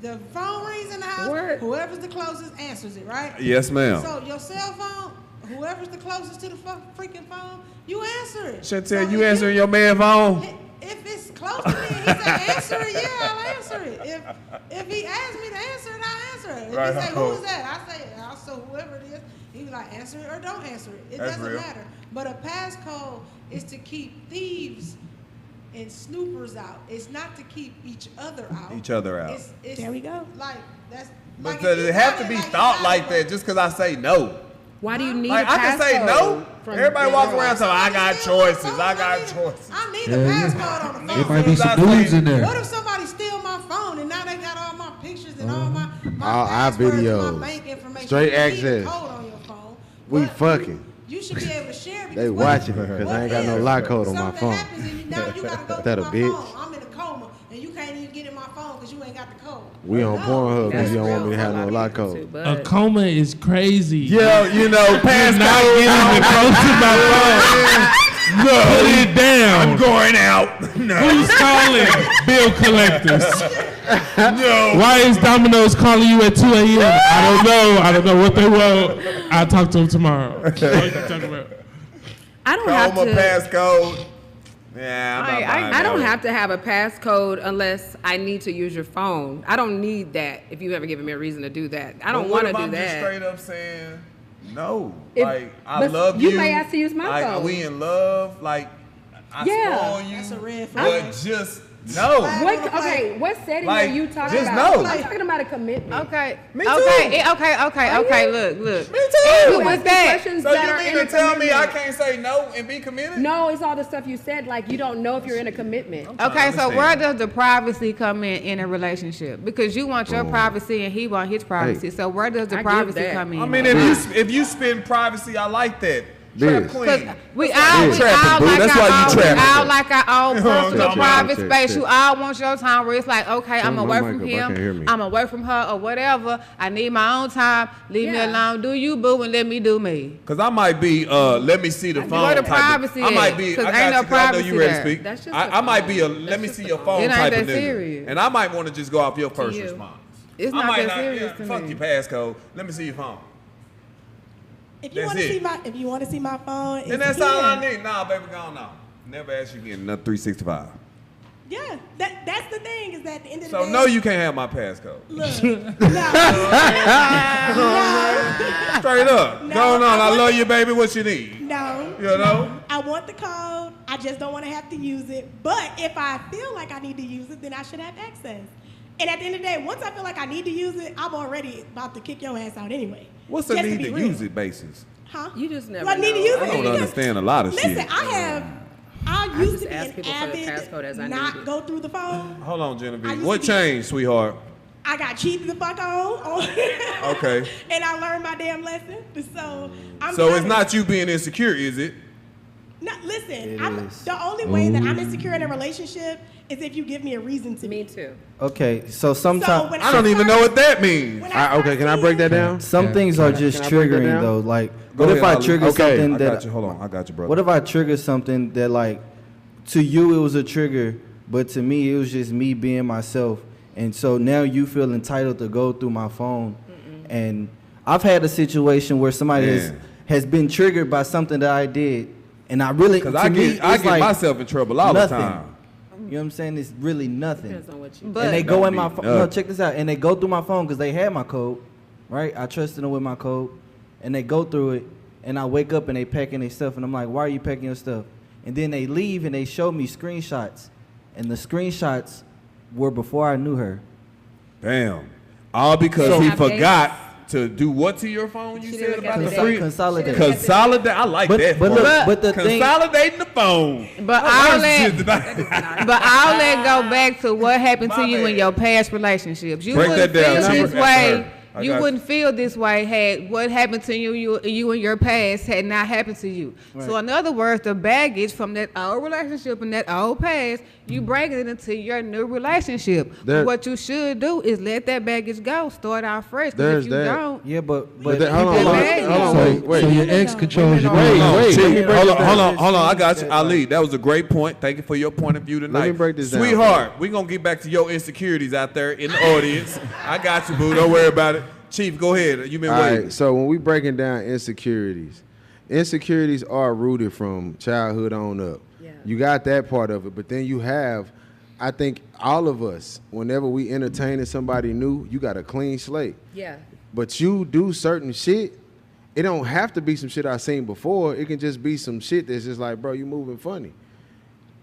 the phone rings in the house. What? Whoever's the closest answers it, right? Yes, ma'am. So your cell phone, whoever's the closest to the freaking phone, you answer it. Chantel, So you if answering your man phone? If it's close to me, and he say answer it. Yeah, I'll answer it. If he asks me to answer it, I'll answer it. If Right. he say who is that, I say also whoever it is. He be like answer it or don't answer it. It That's doesn't real. matter. But a passcode is to keep thieves and snoopers out. It's not to keep each other out. Each other out. It's There we go. Like that's. But like does if it you have got to be it, thought you like got it. that just because I say no? Why do you need Like a I can say passcode no. from Everybody walk around saying I Somebody got steal my choices. phone, I got need- choices. I need Yeah, a yeah. passcode on the It phone. might be some dudes in there. What if somebody steal my phone and now they got all my pictures and all my All our passwords and videos. my bank information. Straight You need a access. code on your phone, We but fucking. You should be able to share. They because watching what- her because what I ain't got no if lock code on my something phone. happens and now you gotta go That through a my bitch? phone. I'm in a coma and you can't even get in my phone because you ain't got the code. We on No. Pornhub because That's you don't want me to real have no for a lot lock of people code. too, A but coma is crazy. Yeah, you know, Not passcode. getting close to my phone. No, Put it down. I'm going out. No, Who's calling? Bill collectors. no. Why is Domino's calling you at 2 a.m.? I don't know what they want. I'll talk to them tomorrow. What you talking about? I don't have Coma to. passcode. Yeah, I'm not buying I that don't one. have to have a passcode unless I need to use your phone. I don't need that if you ever given me a reason to do that. I don't But what want to if do I'm just that. straight up saying no. If- Like I but love you you. may have to use my like, phone. we in love. Like I Yeah. spoil you. That's a red But flag. just no. What, okay, what setting Like, are you talking just about? know. I'm talking about a commitment. Okay. Me too. Okay. Look. Me too. What's Asking that? questions So that you are mean in to a tell me I commitment. can't say no and be committed? No, it's all the stuff you said. Like you don't know if you're in a commitment. Okay, so understand. where does the privacy come in a relationship? Because you want your privacy and he want his privacy. So where does the I give privacy that. come in? I mean, if you spend privacy, I like that. Trap Biz. queen. Because we That's why all, you we trapping, all boo. like That's our why you own, we trapping. all like our own You know what I'm personal talking private about? space. You all want your time where it's like, okay, I'm Turn my away mic from up, I can't hear him, me. I'm away from her, or whatever. I need my own time. Leave me Yeah. alone. Do you, boo, and let me do me. Cause I might be, let me see the phone. Where the type of- privacy I might at? be. 'Cause I ain't got no you. 'Cause I know privacy you ready to there. speak. That's just I a might be a phone. let me That's see just your a phone phone. It ain't type that of nigga, serious. and I might want to just go off your first you. response. It's I not might that serious to fuck me. your passcode. Let me see your phone. If you That's want to it. see my, if you want to see my phone, it's And that's all I here. need. Nah, baby, go on now. Never ask you again. Another 365. Yeah, that's the thing is that at the end of the So day. no, you can't have my passcode. Look, no, Straight up. No, Go on. I I want love the- you, baby. What you need? no, You know? no. I want the code. I just don't want to have to use it. But if I feel like I need to use it, then I should have access. And at the end of the day, once I feel like I need to use it, I'm already about to kick your ass out anyway. What's the Just need be to real. use it basis? Huh? You just never Do I need to know. use I it? don't Because- understand a lot of Listen, shit. I used just to be ask an people for the avid passcode as I need not it. go through the phone. Hold on, I Genevieve. used What to be- changed, sweetheart? I got cheated the fuck on. Okay. And I learned my damn lesson. So I'm So it's honest. not you being insecure, is it? No, listen, It I'm, is. the only way that I'm insecure in a relationship is if you give me a reason to Me be. too. Okay, so So sometimes when I don't even know what that means. when Okay, can I break that down? some things are just can I break that triggering down? though. Like, Go what if ahead, I Ali. trigger Okay, something I that? got you. Hold on. I got you, brother. What if I trigger something that, like, to you it was a trigger, but to me it was just me being myself, and so now you feel entitled to go through my phone, and I've had a situation where somebody Man. has been triggered by something that I did, and I really Because to I me, get it's like myself in trouble all nothing. the time. You know what I'm saying? It's really nothing. Depends on what you. But And they go Don't in my be phone. nothing. No, check this out. And they go through my phone because they had my code, right? I trusted them with my code, and they go through it. And I wake up and they packing their stuff, and I'm like, "Why are you packing your stuff?" And then they leave and they show me screenshots, and the screenshots were before I knew her. Damn. All because So- he Updates. forgot to do what to your phone? You She said didn't about get the the free data. Consolidate. Consolidate. I like that. But part. look, but the thing, Consolidating the phone. But I all learned that- shit tonight. But I'll let go back to what happened to My you in bad. your past relationships. You Break wouldn't that down, feel Chief. this That's way. her. I You got wouldn't feel this way had what happened to you in your past had not happened to you. So in other words, the baggage from that old relationship and that old past, you bring it into your new relationship. There- What you should do is let that baggage go. Start out fresh. 'Cause There's if you that. don't, yeah, but But hold on, Keep hold it on, back. hold on, So, wait. so your ex controls your Wait, mind. wait. Chief, Let me break hold this on, down. hold on. I got you, Ali. That was a great point. Thank you for your point of view tonight. me break this down. Sweetheart, we're going to get back to your insecurities out there in the audience. I got you, boo. Don't worry about it. Chief, go ahead. You've been All waiting. right, so when we breaking down insecurities are rooted from childhood on up. Yeah. You got that part of it, but then you have, I think all of us, whenever we entertaining somebody new, you got a clean slate. Yeah. But you do certain shit, it don't have to be some shit I seen before. It can just be some shit that's just like, bro, you moving funny.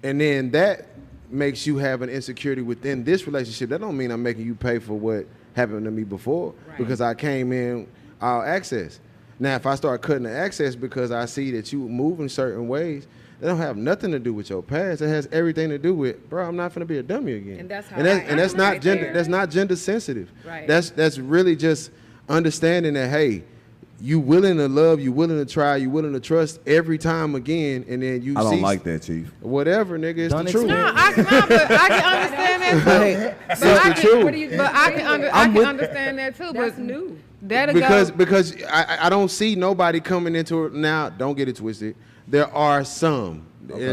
And then that makes you have an insecurity within this relationship. That don't mean I'm making you pay for what happened to me before because I came in all access. Now, if I start cutting the access because I see that you move in certain ways, They don't have nothing to do with your past. It has everything to do with, bro, I'm not finna be a dummy again. And that's how and that's not right gender. there. That's not gender sensitive. Right. That's really just understanding that, hey, you willing to love, you willing to try, you willing to trust every time again, and then you I don't see like that, Chief. whatever, nigga. It's Don't the truth. No, I can understand that too. Hey, But I the truth. can, but I can understand that too. That's But new. that'll Because I don't see nobody coming into it now. Don't get it twisted. There are some,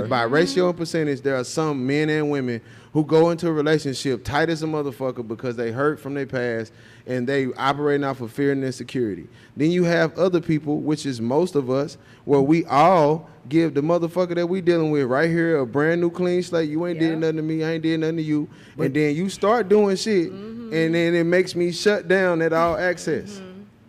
by ratio and percentage, there are some men and women who go into a relationship tight as a motherfucker because they hurt from their past and they operating off of fear and insecurity. Then you have other people, which is most of us, where we all give the motherfucker that we dealing with right here a brand new clean slate. You ain't did nothing to me, I ain't did nothing to you. And then you start doing shit, and then it makes me shut down at all access.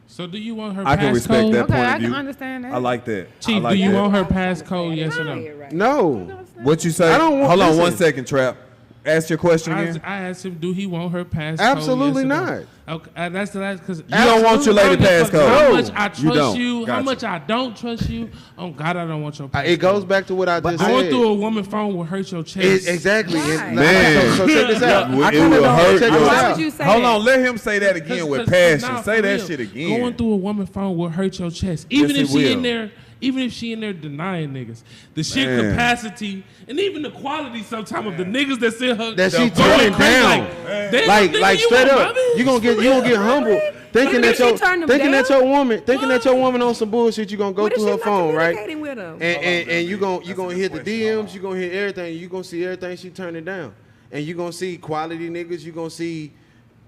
So do you want her I can passcode? respect that Okay, point I of can view. understand that. I like that. Chief, I like do you that. want her passcode? Yes or no? No. What you say? I don't want- Hold on listen. 1 second, Trap. Ask your question again. I asked him, do he want her passcode? Absolutely yes or no? not. Okay, that's the last because You don't want your lady passcode. How No, much I you don't. trust you, how Gotcha. much I don't trust you. Oh God, I don't want your passcode. It goes back to what I just Going said. through a woman's phone will hurt your chest. Exactly. Why? Man. So check this out. It will hurt. Check your- this Why out. would you say Hold that? on, let him say that again with passion. Say that shit again. Going through a woman's phone will hurt your chest. Even Yes, if it she will. in there, even if she in there denying niggas, the sheer Man. capacity and even the quality sometimes of the niggas that sit her That she going turning crazy, down. damn, Like nigga, you straight want up, my bitch? you gonna get humble, thinking What that if she your turned him thinking that down? your woman thinking that your woman on some bullshit. You gonna go What if through she's her not phone, right? communicating with him? And you gonna hit the DMs, you gonna hit everything, you gonna see everything she turning down, and you gonna see quality niggas, you gonna see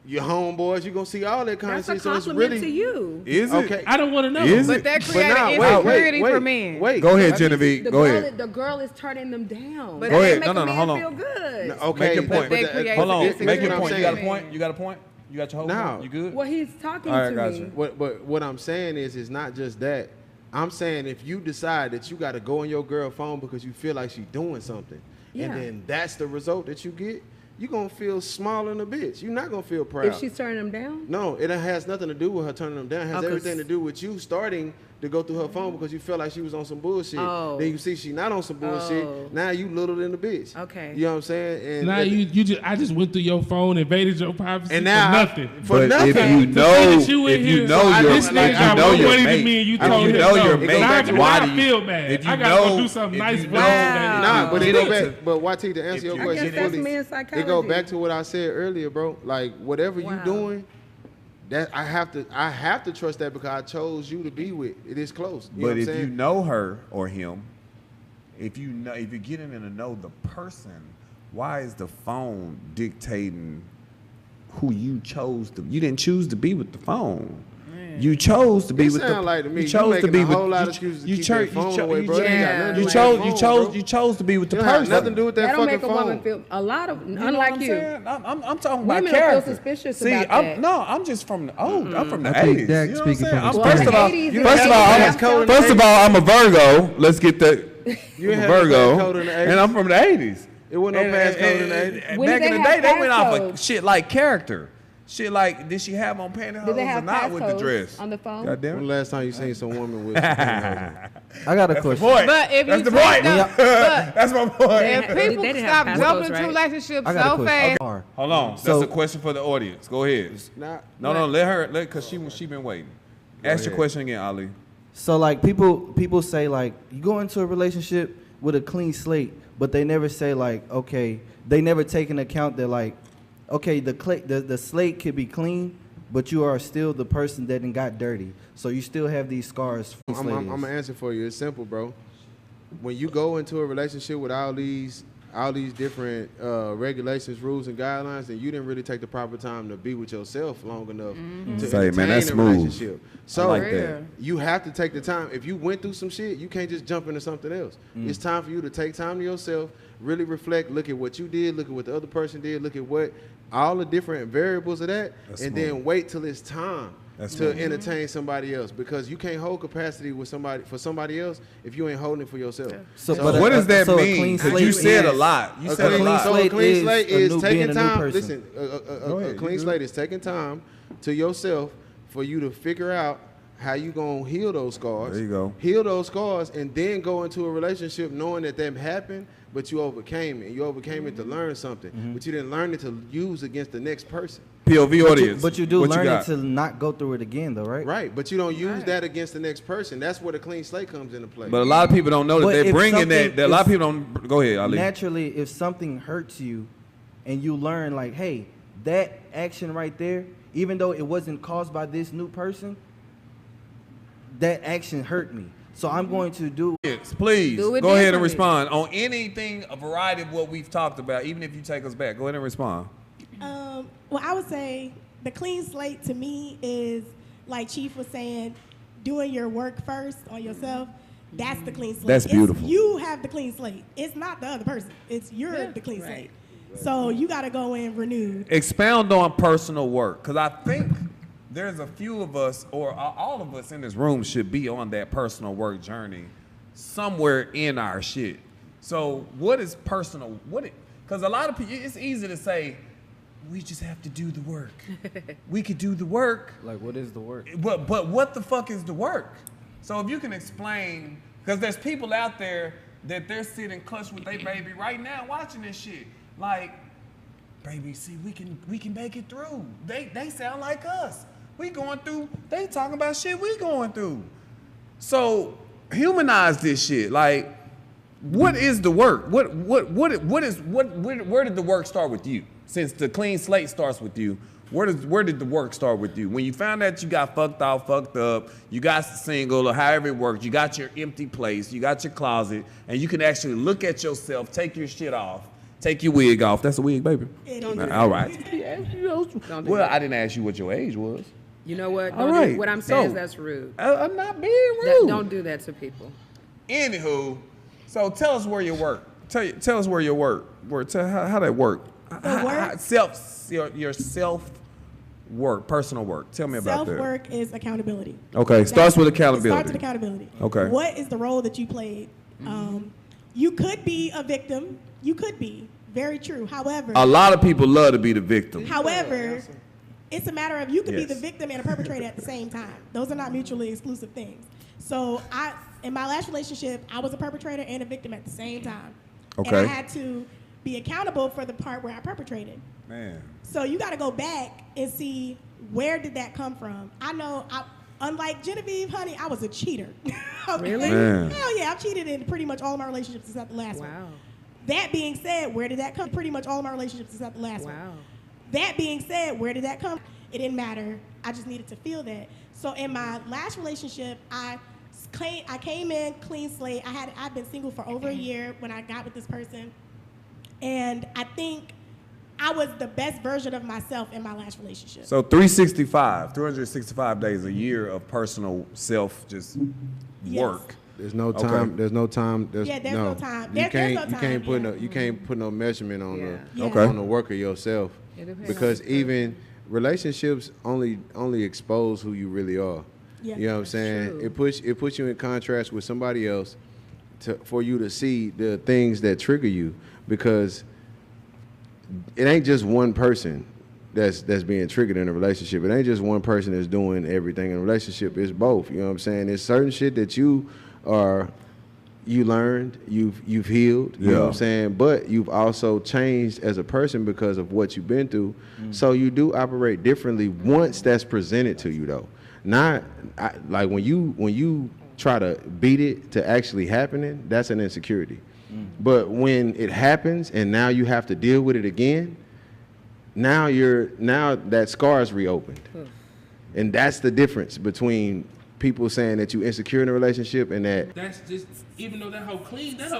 your homeboys, you gonna see all that kind That's of a shit. So it's compliment really to you. Is it? okay. I don't want to know. Is But it? that But created now, insecurity for men. wait. Go ahead, Genevieve. The Go girl, ahead. The girl is turning them down. But Go That ahead. make No, a no, man hold on. feel good. Okay, Make your point. They create Hold on. insecurity. Make your That's point. what You I'm got a point? You got a point? You got your whole Now. point? You good? Well, he's talking All right, to got me. you. But what I'm saying is not just that. I'm saying if you decide that you got to go on your girl phone because you feel like she's doing something, Yeah. and then that's the result that you get, you're going to feel small in a bitch. You're not going to feel proud. If she's turning them down? No, it has nothing to do with her turning them down. It has 'cause- everything to do with you starting to go through her phone because you felt like she was on some bullshit. Oh. Then you see she not on some bullshit. Oh. Now you little than the bitch. Okay. You know what I'm saying? And Now I just went through your phone, invaded your privacy And now for nothing. for But nothing. if you To see know, that you in if you here, know so your, this if nigga you got know more your money than mate, me and you if told you him know no. your It mate, goes back to why why do I you? feel bad. If you I gotta go know, do something if nice you for know- that. Nah, but it Get go into- back. But YT, to answer your you- I question guess that's fully, men's it psychology. go back to what I said earlier, bro. Like whatever Wow. you doing, that I have to trust that because I chose you to be with. It is close. You know But what I'm if saying? you know her or him, if you're getting in to know the person, why is the phone dictating who you chose to? You didn't choose to be with the phone. You chose to be It with the. sound like to me, you you chose to making be a with. whole lot of you, excuses to you keep chose. that phone You, away, bro. you, It ain't got nothing to do you with chose. that You phone, chose. bro. You chose to be with the It don't have person. nothing to do with that That don't fucking make a phone. woman feel. A lot of, You know what unlike I'm you. saying? I'm talking Women about will feel character. suspicious See, about that. I'm just from the old. I'm from the I think 80s. Dak You know what I'm speaking saying? from Well, First of all, 80s and first of all, 80s I'm have code first of all, I'm a Virgo. Let's get that. You ain't I'm a had no Virgo, passcode in the 80s. and I'm from the 80s. It wasn't no passcode in the 80s. When Back did in the they day, have they went off of passcodes? shit like character. Shit like, did she have on pantyhose Did they or have not with the passcodes dress? on the phone? God damn When it. the last time you seen some woman with some pantyhose? I got a question. Point. But if That's you the take point. the- but That's my point. if people They didn't stop have jumping passcodes, into right? relationships I got a so question. fast, Okay. Hold on. So- That's a question for the audience. Go ahead. Nah. No, let her, because she been waiting. Ask your ahead. question again, Ali. So like people say like you go into a relationship with a clean slate, but they never say like okay, they never take into account that like okay the slate could be clean, but you are still the person that done got dirty. So you still have these scars. I'm gonna answer for you. It's simple, bro. When you go into a relationship with all these different regulations, rules, and guidelines, then you didn't really take the proper time to be with yourself long enough to Say, man, entertain that's a smooth. relationship. So like that. you have to take the time. If you went through some shit, you can't just jump into something else. It's time for you to take time to yourself, really reflect, look at what you did, look at what the other person did, look at what all the different variables of that, That's and smooth. then wait till it's time That's to smooth. entertain somebody else, because you can't hold capacity with somebody else if you ain't holding it for yourself. So, but What does that so a mean? clean 'Cause slate you said a is- lot. You A said a clean lot. So a slate clean is slate a is new- taking being a new time. person. Listen, Go a ahead, clean you slate is taking time to yourself for you to figure out how you gonna heal those scars. There you go. Heal those scars and then go into a relationship knowing that them happened, but you overcame it. You overcame it to learn something, but you didn't learn it to use against the next person. POV audience. But you do what learn you it got? to not go through it again, though, right? Right, but you don't use that against the next person. That's where the clean slate comes into play. But a lot of people don't know that But they're if bringing that. something A lot of is- people don't. Go ahead, Ali. Naturally, if something hurts you and you learn, like, hey, that action right there, even though it wasn't caused by this new person, that action hurt me. So I'm going to do. Yes, please Do it go ahead and differently. respond on anything, a variety of what we've talked about. Even if you take us back, go ahead and respond. Well, I would say the clean slate to me is, like Chief was saying, doing your work first on yourself. That's the clean slate. That's It's beautiful. you have the clean slate. It's not the other person. It's you're the clean slate. So you got to go in renewed. Expound on personal work, because I think there's a few of us, or all of us in this room, should be on that personal work journey somewhere in our shit. So what is personal? Because a lot of people, it's easy to say, we just have to do the work. We could do the work, Like, what is the work? but what the fuck is the work? So if you can explain, because there's people out there that they're sitting clutch with their baby right now watching this shit. Like, baby, see, we can make it through. They sound like us. We going through, they talking about shit we going through. So humanize this shit. Like, what is the work? Where did the work start with you? Since the clean slate starts with you, where did the work start with you? When you found out you got fucked up, you got single, or however it worked, you got your empty place, you got your closet, and you can actually look at yourself, take your shit off, take your wig off. That's a wig, baby. All right. Don't do Well, that. I didn't ask you what your age was. You know what? All Don't right. do, what I'm saying So- is that's rude. I'm not being rude. Don't do that to people. Anywho, so tell us where you work. Tell us where you work. Tell how that work. Your self work, personal work. Tell me about that. Self-work is accountability. Okay, starts with It starts accountability. with accountability. Okay. What is the role that you played? You could be a victim. You could be. Very true. However, A lot of people love to be the victim. it's a matter of you could be Yes. the victim and a perpetrator at the same time. Those are not mutually exclusive things. So in my last relationship, I was a perpetrator and a victim at the same time. Okay. And I had to be accountable for the part where I perpetrated. Man. So you got to go back and see, where did that come from? I know, unlike Genevieve, honey, I was a cheater. Okay? Really? Man. Hell yeah, I've cheated in pretty much all of my relationships except the last one. Wow. That being said, where did that come? Pretty much all of my relationships except the last one. Wow. That being said, where did that come? It didn't matter. I just needed to feel that. So in my last relationship, I came in clean slate. I've been single for over a year when I got with this person, and I think I was the best version of myself in my last relationship. So 365 days a year of personal self just Yes. work. There's no Okay. time. There's no time. Yeah, there's no time. You There's can't. no You can't time, put yeah. no. You can't put no measurement on Yeah. the Okay. on the work of yourself, It depends because on the person. even relationships only expose who you really are. Yeah. You know what I'm saying? true. It puts you in contrast with somebody else, for you to see the things that trigger you, because it ain't just one person that's being triggered in a relationship. It ain't just one person that's doing everything in a relationship. It's both. You know what I'm saying? There's certain shit that you learned, you've healed, you know what I'm Yeah. saying? But you've also changed as a person because of what you've been through. So you do operate differently once that's presented to you, though. Not like when you try to beat it to actually happening, that's an insecurity. But when it happens and now you have to deal with it again, now that scar is reopened. And that's the difference between people saying that you insecure in a relationship and that That's just, even though that hoe clean as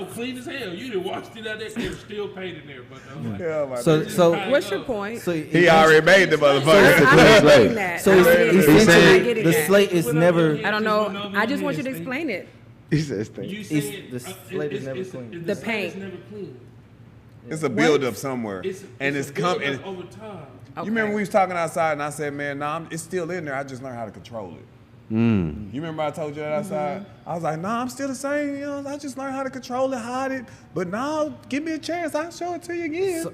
hell. You done washed it out there, it's still paid in there. But So What's your point? so He already made the motherfucker. It's a I'm clean not slate. getting that. So I it's don't get it. essentially I'm not getting the that. slate is never. I don't know. I just want you to explain it. he says things. You It's- saying the slate is never clean. The slate paint. is never clean. It's a build up somewhere. It's It's a coming. buildup over time. You remember we was talking outside and I said, man, nah, it's still in there. I just learned how to control it. You remember I told you that outside? I was like, nah, I'm still the same. You know, I just learned how to control it, hide it. But now, give me a chance. I'll show it to you again.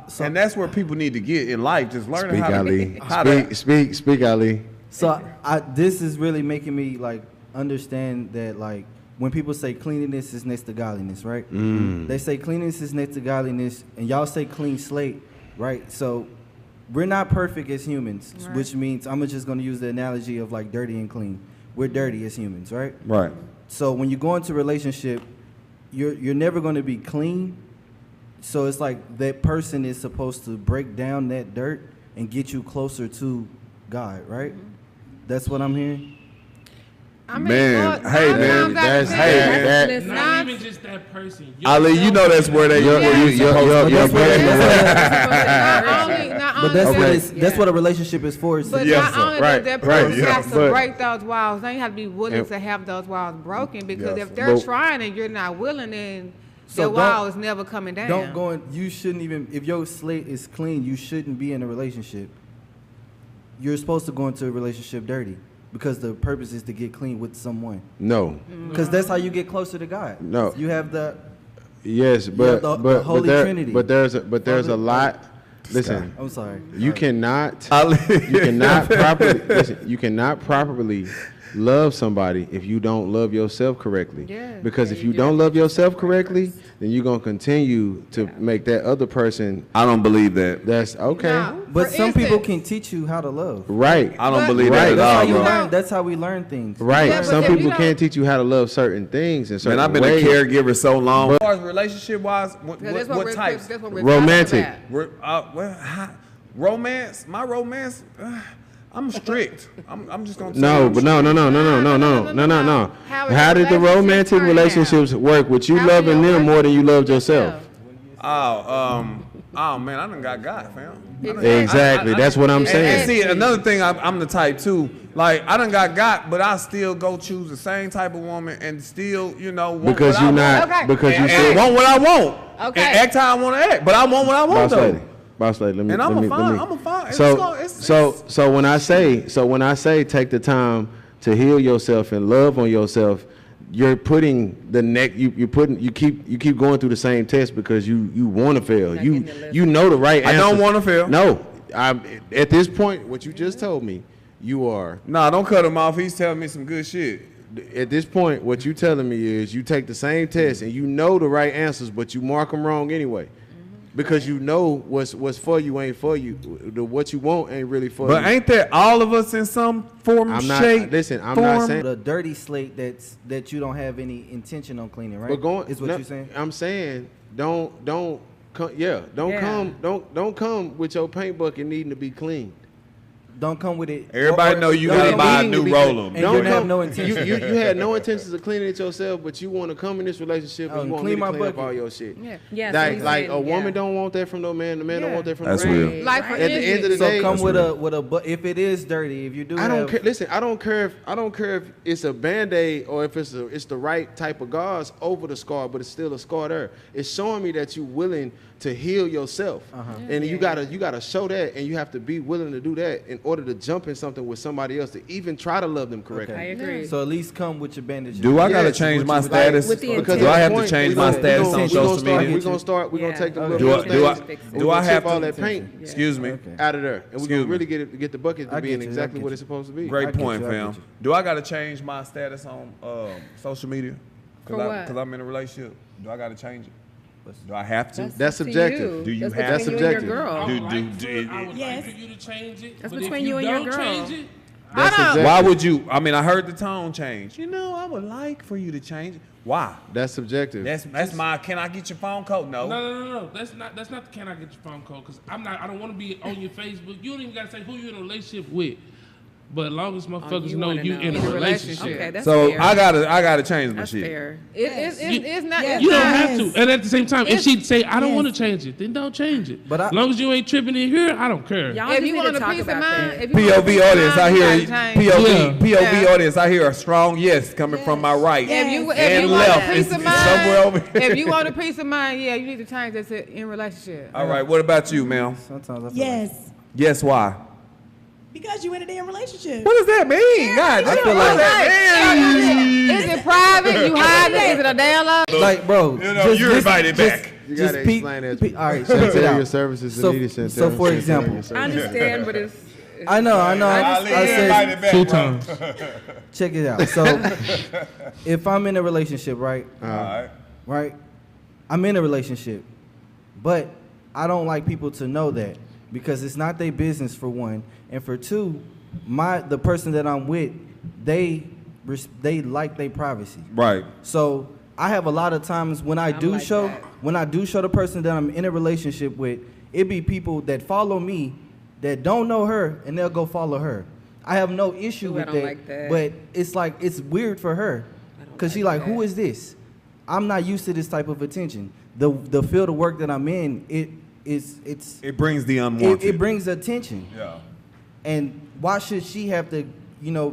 So and that's where people need to get in life. Just learning Speak, how Ali. to. Speak, Ali. So this is really making me like understand that like when people say cleanliness is next to godliness, right? They say cleanliness is next to godliness, and y'all say clean slate, right? So we're not perfect as humans, Right. which means I'm just going to use the analogy of like dirty and clean. We're dirty as humans, right? Right. So when you go into a relationship, you're never going to be clean. So it's like that person is supposed to break down that dirt and get you closer to God, right? That's what I'm hearing. I mean, Man, Lord, hey, nine man, times out of that's- 10, hey, that- Listen, Not even just that person. Ali, you know that's where they. Your That's what- not But only that's Okay. what that's what a relationship is for. But Yes, not only right, does that right, person yeah, have to but- break those walls, they have to be willing And- to have those walls broken, because Yes. if they're But- trying and you're not willing, then So the don't- wall is never coming down. Don't go in. You shouldn't even. If your slate is clean, you shouldn't be in a relationship. You're supposed to go into a relationship dirty because the purpose is to get clean with someone. No. Because that's how you get closer to God. No. You have the. Yes, but the but Holy there, Trinity. but there's a Father, a lot. Listen, I'm sorry. you cannot Ali. you cannot properly listen. You cannot properly love somebody if you don't love yourself correctly. Yeah. Because if you don't love yourself correctly, then you're gonna continue to make that other person. I don't believe that. That's okay. No, But for some people instance- can teach you how to love. Right. I don't But- believe Right, that That's at how all, you bro. learn. That's how we learn things. Right. Yeah, but Some if you people don't- can't teach you how to love certain things and certain Man, I've been ways. a caregiver so long. As far as relationship wise, Yeah, that's what we're- types? That's what we're Romantic. talking about. Romance. My romance. I'm strict. I'm just gonna. No, but no. How is How the did the relationship romantic turn out? relationships work with you How loving your them more than you loved relationship- yourself? Oh man, I done got fam. Exactly. That's what I'm And saying. see, another thing, I'm the type too. Like I done got, but I still go choose the same type of woman and still, want Because what you're I not. want. Okay. Because you And said. want what I want. Okay. And act how I want to act, but I want what I want Boss lady. though. Boss lady. Let me. And let I'm me, a let fine. me- I'm a fine. It's So gonna- it's- so when I say take the time to heal yourself and love on yourself, you're putting the neck. You keep going through the same test because you want to fail. You know the right I answer. don't wanna fail. No. At this point, what you just told me, you are. Nah, don't cut him off. He's telling me some good shit. At this point, what you telling me is you take the same test and you know the right answers, but you mark them wrong anyway, because you know what's for you ain't for you. What you want ain't really for But you. ain't that all of us in some form, I'm not. shape, Listen, I'm form? not saying. The dirty slate that you don't have any intention on cleaning, right? But going is what no, you're saying. I'm saying don't come. Yeah, don't Yeah. come with your paint bucket needing to be clean. Don't come with it. Everybody know you don't gotta come buy a needing new to be roller. clean, and you Don't don't have come- no You, intention. you had no intentions of cleaning it yourself, but you want to come in this relationship Oh, and you want clean me to my clean up bucket. all your shit. Yeah. Yeah, so Like, he's like saying, a woman yeah. don't want that from no man. The man don't Yeah. want that from That's no man. real. Like for At the end of the instance- So day, come that's with a but if it is dirty, if you do I don't have, care. Listen, I don't care if it's a Band-Aid or if it's the right type of gauze over the scar, but it's still a scar there. It's showing me that you're willing to heal yourself, and you gotta show that, and you have to be willing to do that in order to jump in something with somebody else to even try to love them correctly. I agree. So at least come with your bandages. Do I gotta Yes, change what my you would status? With the Because intent. do I at have this to point, change we my gonna- status we on gonna social start- media? We're gonna Yeah. take the Okay. little Do I- things do I- and do we're I gonna have chip all to- that paint Excuse me. Okay. out of there, and we're Excuse gonna me. really get the bucket to I being get you, I exactly get what you. it's supposed to be. I Great get point, you, I fam. get you. Do I gotta change my status on social media? For what? Because I'm in a relationship. Do I gotta change it? Do I have to? That's up to subjective. you. Do you That's have- between That's you and your subjective. girl. I would, Do- like, do- for, I would Yes. like for you to change it. That's but between if you and your don't girl. change it, That's I don't- subjective. Why would you? I mean, I heard the tone change. I would like for you to change it. Why? That's subjective. That's my. Can I get your phone code? No. No. That's not the can I get your phone call, because I don't want to be on your Facebook. You don't even gotta say who you're in a relationship with. But as long as motherfuckers you know wanna you know. in In a a relationship. relationship. Okay, that's So fair. I gotta change my That's shit. fair. It's not. Yes. It's You don't not- have to. And at the same time, if It's- she'd say, I don't Yes. want to change it, then don't change it. But I- as long as you ain't tripping in here, I don't care. Y'all If just you need want to a talk peace of about mind, that. if you want a POV peace of audience, I mind, hear you gotta change. POV Yeah. audience. I hear a strong yes coming from my right Yes. If you and want left. a peace It's of mind, somewhere over here. if you want a peace of mind, yeah, you need to change that to in relationship. All right. What about you, ma'am? Sometimes I feel Yes. Yes. Why? Because you in a damn relationship. What does that mean? God, I feel like- Is it private? You hide it? Is it a dialogue? like, bro. you're invited back. You gotta explain that. All right, check it Sanitarian out. services So, needed. so for example, I understand, but it's I know. Ali, I said, invite it back, 2 bro. times. check it out. So, if I'm in a relationship, right? All right. Right? I'm in a relationship, but I don't like people to know that because it's not their business for one, and for two, the person that I'm with, they like their privacy. Right. So I have a lot of times when I do like show that. the person that I'm in a relationship with, it be people that follow me that don't know her and they'll go follow her. I have no issue Ooh, I with don't that, like that. but it's like it's weird for her because she like, who is this? I'm not used to this type of attention. The field of work that I'm in, It brings the unwanted. it brings attention. Yeah. And why should she have to,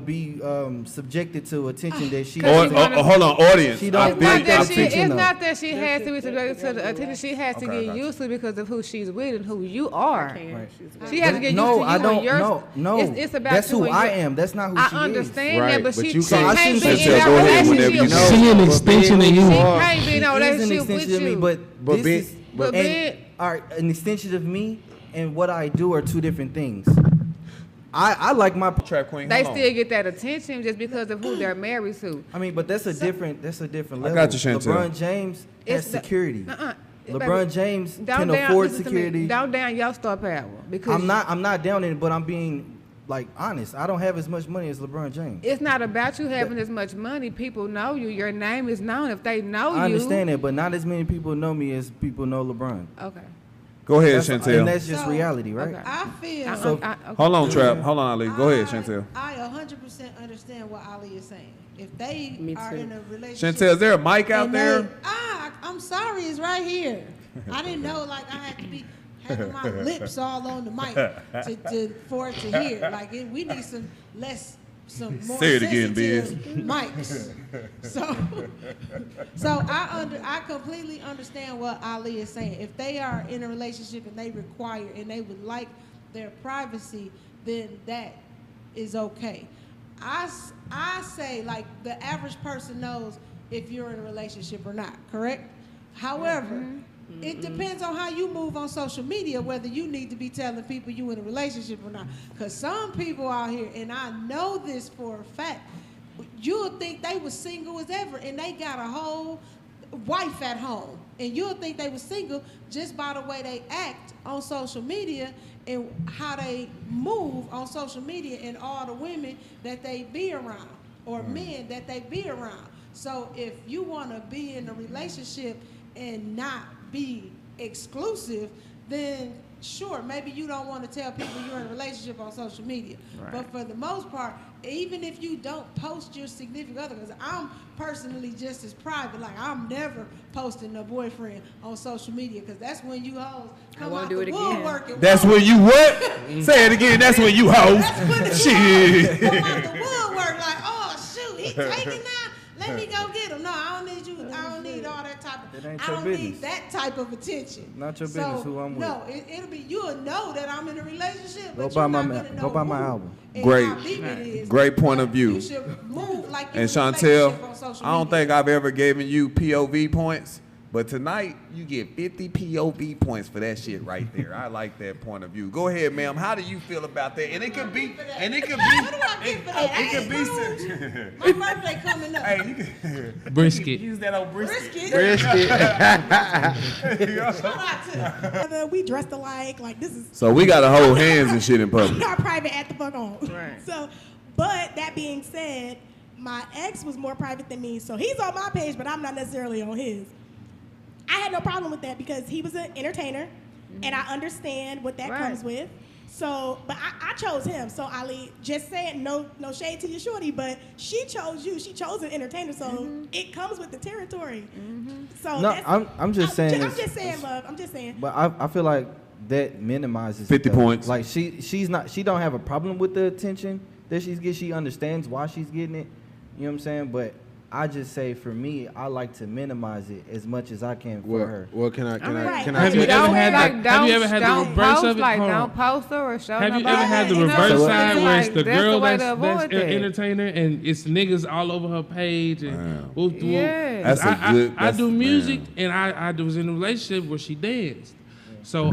be subjected to attention that she? Hold on, audience. She don't It's not, that I'm she, thinking it's of. not that she has to be subjected to the attention. She has to Okay, I get got you. used to it because of who she's with and who you are. Right. She has to get used No, to you I don't. and yours. No. It's about That's you who and I your- am. That's not who I she understand Right, that, but but she you can't can't- be So I in shouldn't that say go ahead whenever relationship you with know. She an you. extension of you. She can't be in a She is an relationship with extension of me, you. but this being- is but and, being- all right, an extension of me and what I do are two different things. I like my. Trap Queen. They hold on. still get that attention just because of who they're married to. I mean, but that's a different level. I got you, Chantel. LeBron James has It's the- security. Uh-uh. LeBron Baby, James don't can down- afford listen to me. security. Don't down your star power because I'm not down in it, but I'm being like honest. I don't have as much money as LeBron James. it's not about you having as much money. People know you. Your name is known. If they know you, I understand that, but not as many people know me as people know LeBron. Okay. Go ahead, And Chantel. that's just So- reality, right? Okay. I feel. I- So- I- okay. Hold on, Trap. Hold on, Ali. Go ahead, Chantel. I 100% understand what Ali is saying. If they Me are too. in a relationship, Chantel, is there a mic out and there? I'm sorry, it's right here. I didn't know like I had to be having my lips all on the mic for it to hear. Like we need some more Say it again, sensitive mics. So I completely understand what Ali is saying. If they are in a relationship and they require and they would like their privacy, then that is okay. I say like the average person knows if you're in a relationship or not, correct? However, it depends on how you move on social media, whether you need to be telling people you in a relationship or not. Because some people out here, and I know this for a fact, you'll think they was single as ever, and they got a whole wife at home. And you'll think they was single just by the way they act on social media and how they move on social media and all the women that they be around or men that they be around. So if you want to be in a relationship and not be exclusive, then sure, maybe you don't want to tell people you're in a relationship on social media. Right. But for the most part, even if you don't post your significant other, because I'm personally just as private, like I'm never posting a boyfriend on social media, because that's when you hoes come won't out do the it again. woodwork. and That's whoa. when you what? Say it again. That's when you host. That's when the Shit. come out the woodwork like, oh shoot, he taking now. Let me go get him. No, I don't need you. I don't need all that type of. It ain't I your don't need business. that type of attention. Not your So, business who I'm with. No, it'll be. You'll know that I'm in a relationship. Go But buy you're my not ma- gonna go know buy my who album. and Great. how deep it is. Great point of But view. You should move like you're And in a Chantel, relationship on social I don't media. think I've ever given you POV points, but tonight you get 50 POV points for that shit right there. I like that point of view. Go ahead, ma'am. How do you feel about that? And it could be, and it could be, What do I get for that? it could be. My birthday coming up. Hey, you can Brisket. use that old brisket. Brisket. Shout out to We dressed alike. Like this is So we gotta hold hands and shit in I'm public. not private at the fuck on. Right. So, but that being said, my ex was more private than me, so he's on my page, but I'm not necessarily on his. I had no problem with that because he was an entertainer, and I understand what that Right. comes with. So, but I chose him. So, Ali, just saying, no shade to your shorty, but she chose you. She chose an entertainer, so it comes with the territory. So, No, that's, I'm just saying. I'm it's- just saying, love. I'm just saying. But I feel like that minimizes 50 it, though. points. Like she don't have a problem with the attention that she's getting. She understands why she's getting it. You know what I'm saying? But I just say for me, I like to minimize it as much as I can for her. Well, can I Right. can Have I you tell ever had like, the- have you ever had the don't reverse post, of it? Like, Hold on. don't post her or show Have you nobody. ever had the You know, reverse so side it's where it's like, the that's girl the way to that's avoid an that. entertainer and it's niggas all over her page and Wow. whoop, whoop. Yeah. That's a I good- I do that's- music man. and I was in a relationship where she danced. So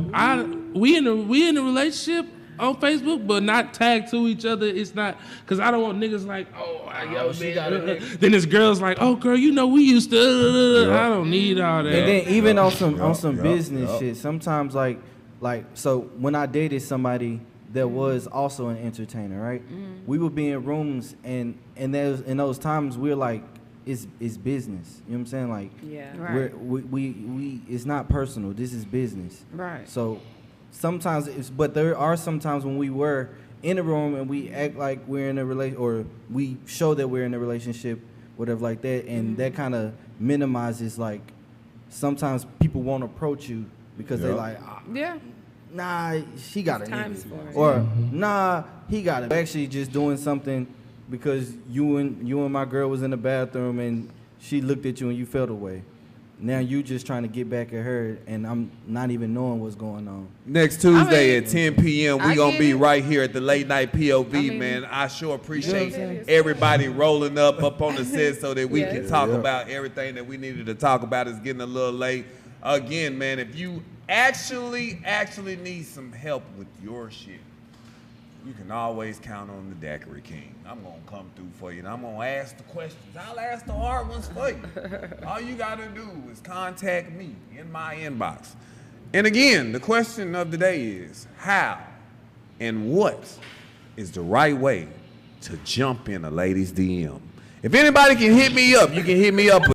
we in a relationship, on Facebook, but not tagged to each other. It's not, because I don't want niggas like, then this girl's like, oh, girl, you know, we used to, I don't need all that. And then even on some business shit, sometimes like so when I dated somebody that was also an entertainer, right? We would be in rooms and there's in those times we're like, it's business. You know what I'm saying? Like, Yeah. Right. we it's not personal. This is business. Right. So sometimes but there are some times when we were in a room and we act like we're in a relation, or we show that we're in a relationship, whatever like that, and that kind of minimizes, like, sometimes people won't approach you because they like, Yeah. nah, she got a times nigga, for it. or nah, he got it. Actually, just doing something because you and my girl was in the bathroom and she looked at you and you felt away. Now you just trying to get back at her, and I'm not even knowing what's going on. Next Tuesday at 10 p.m., we I going to get be it. right here at the Late Night POV, I mean, man. I sure appreciate you know what I'm saying? everybody rolling up on the set so that we Yes. can talk about everything that we needed to talk about. It's getting a little late. Again, man, if you actually need some help with your shit, you can always count on the Daiquiri King. I'm going to come through for you, and I'm going to ask the questions. I'll ask the hard ones for you. All you got to do is contact me in my inbox. And again, the question of the day is, how and what is the right way to jump in a lady's DM? If anybody can hit me up, you can hit me up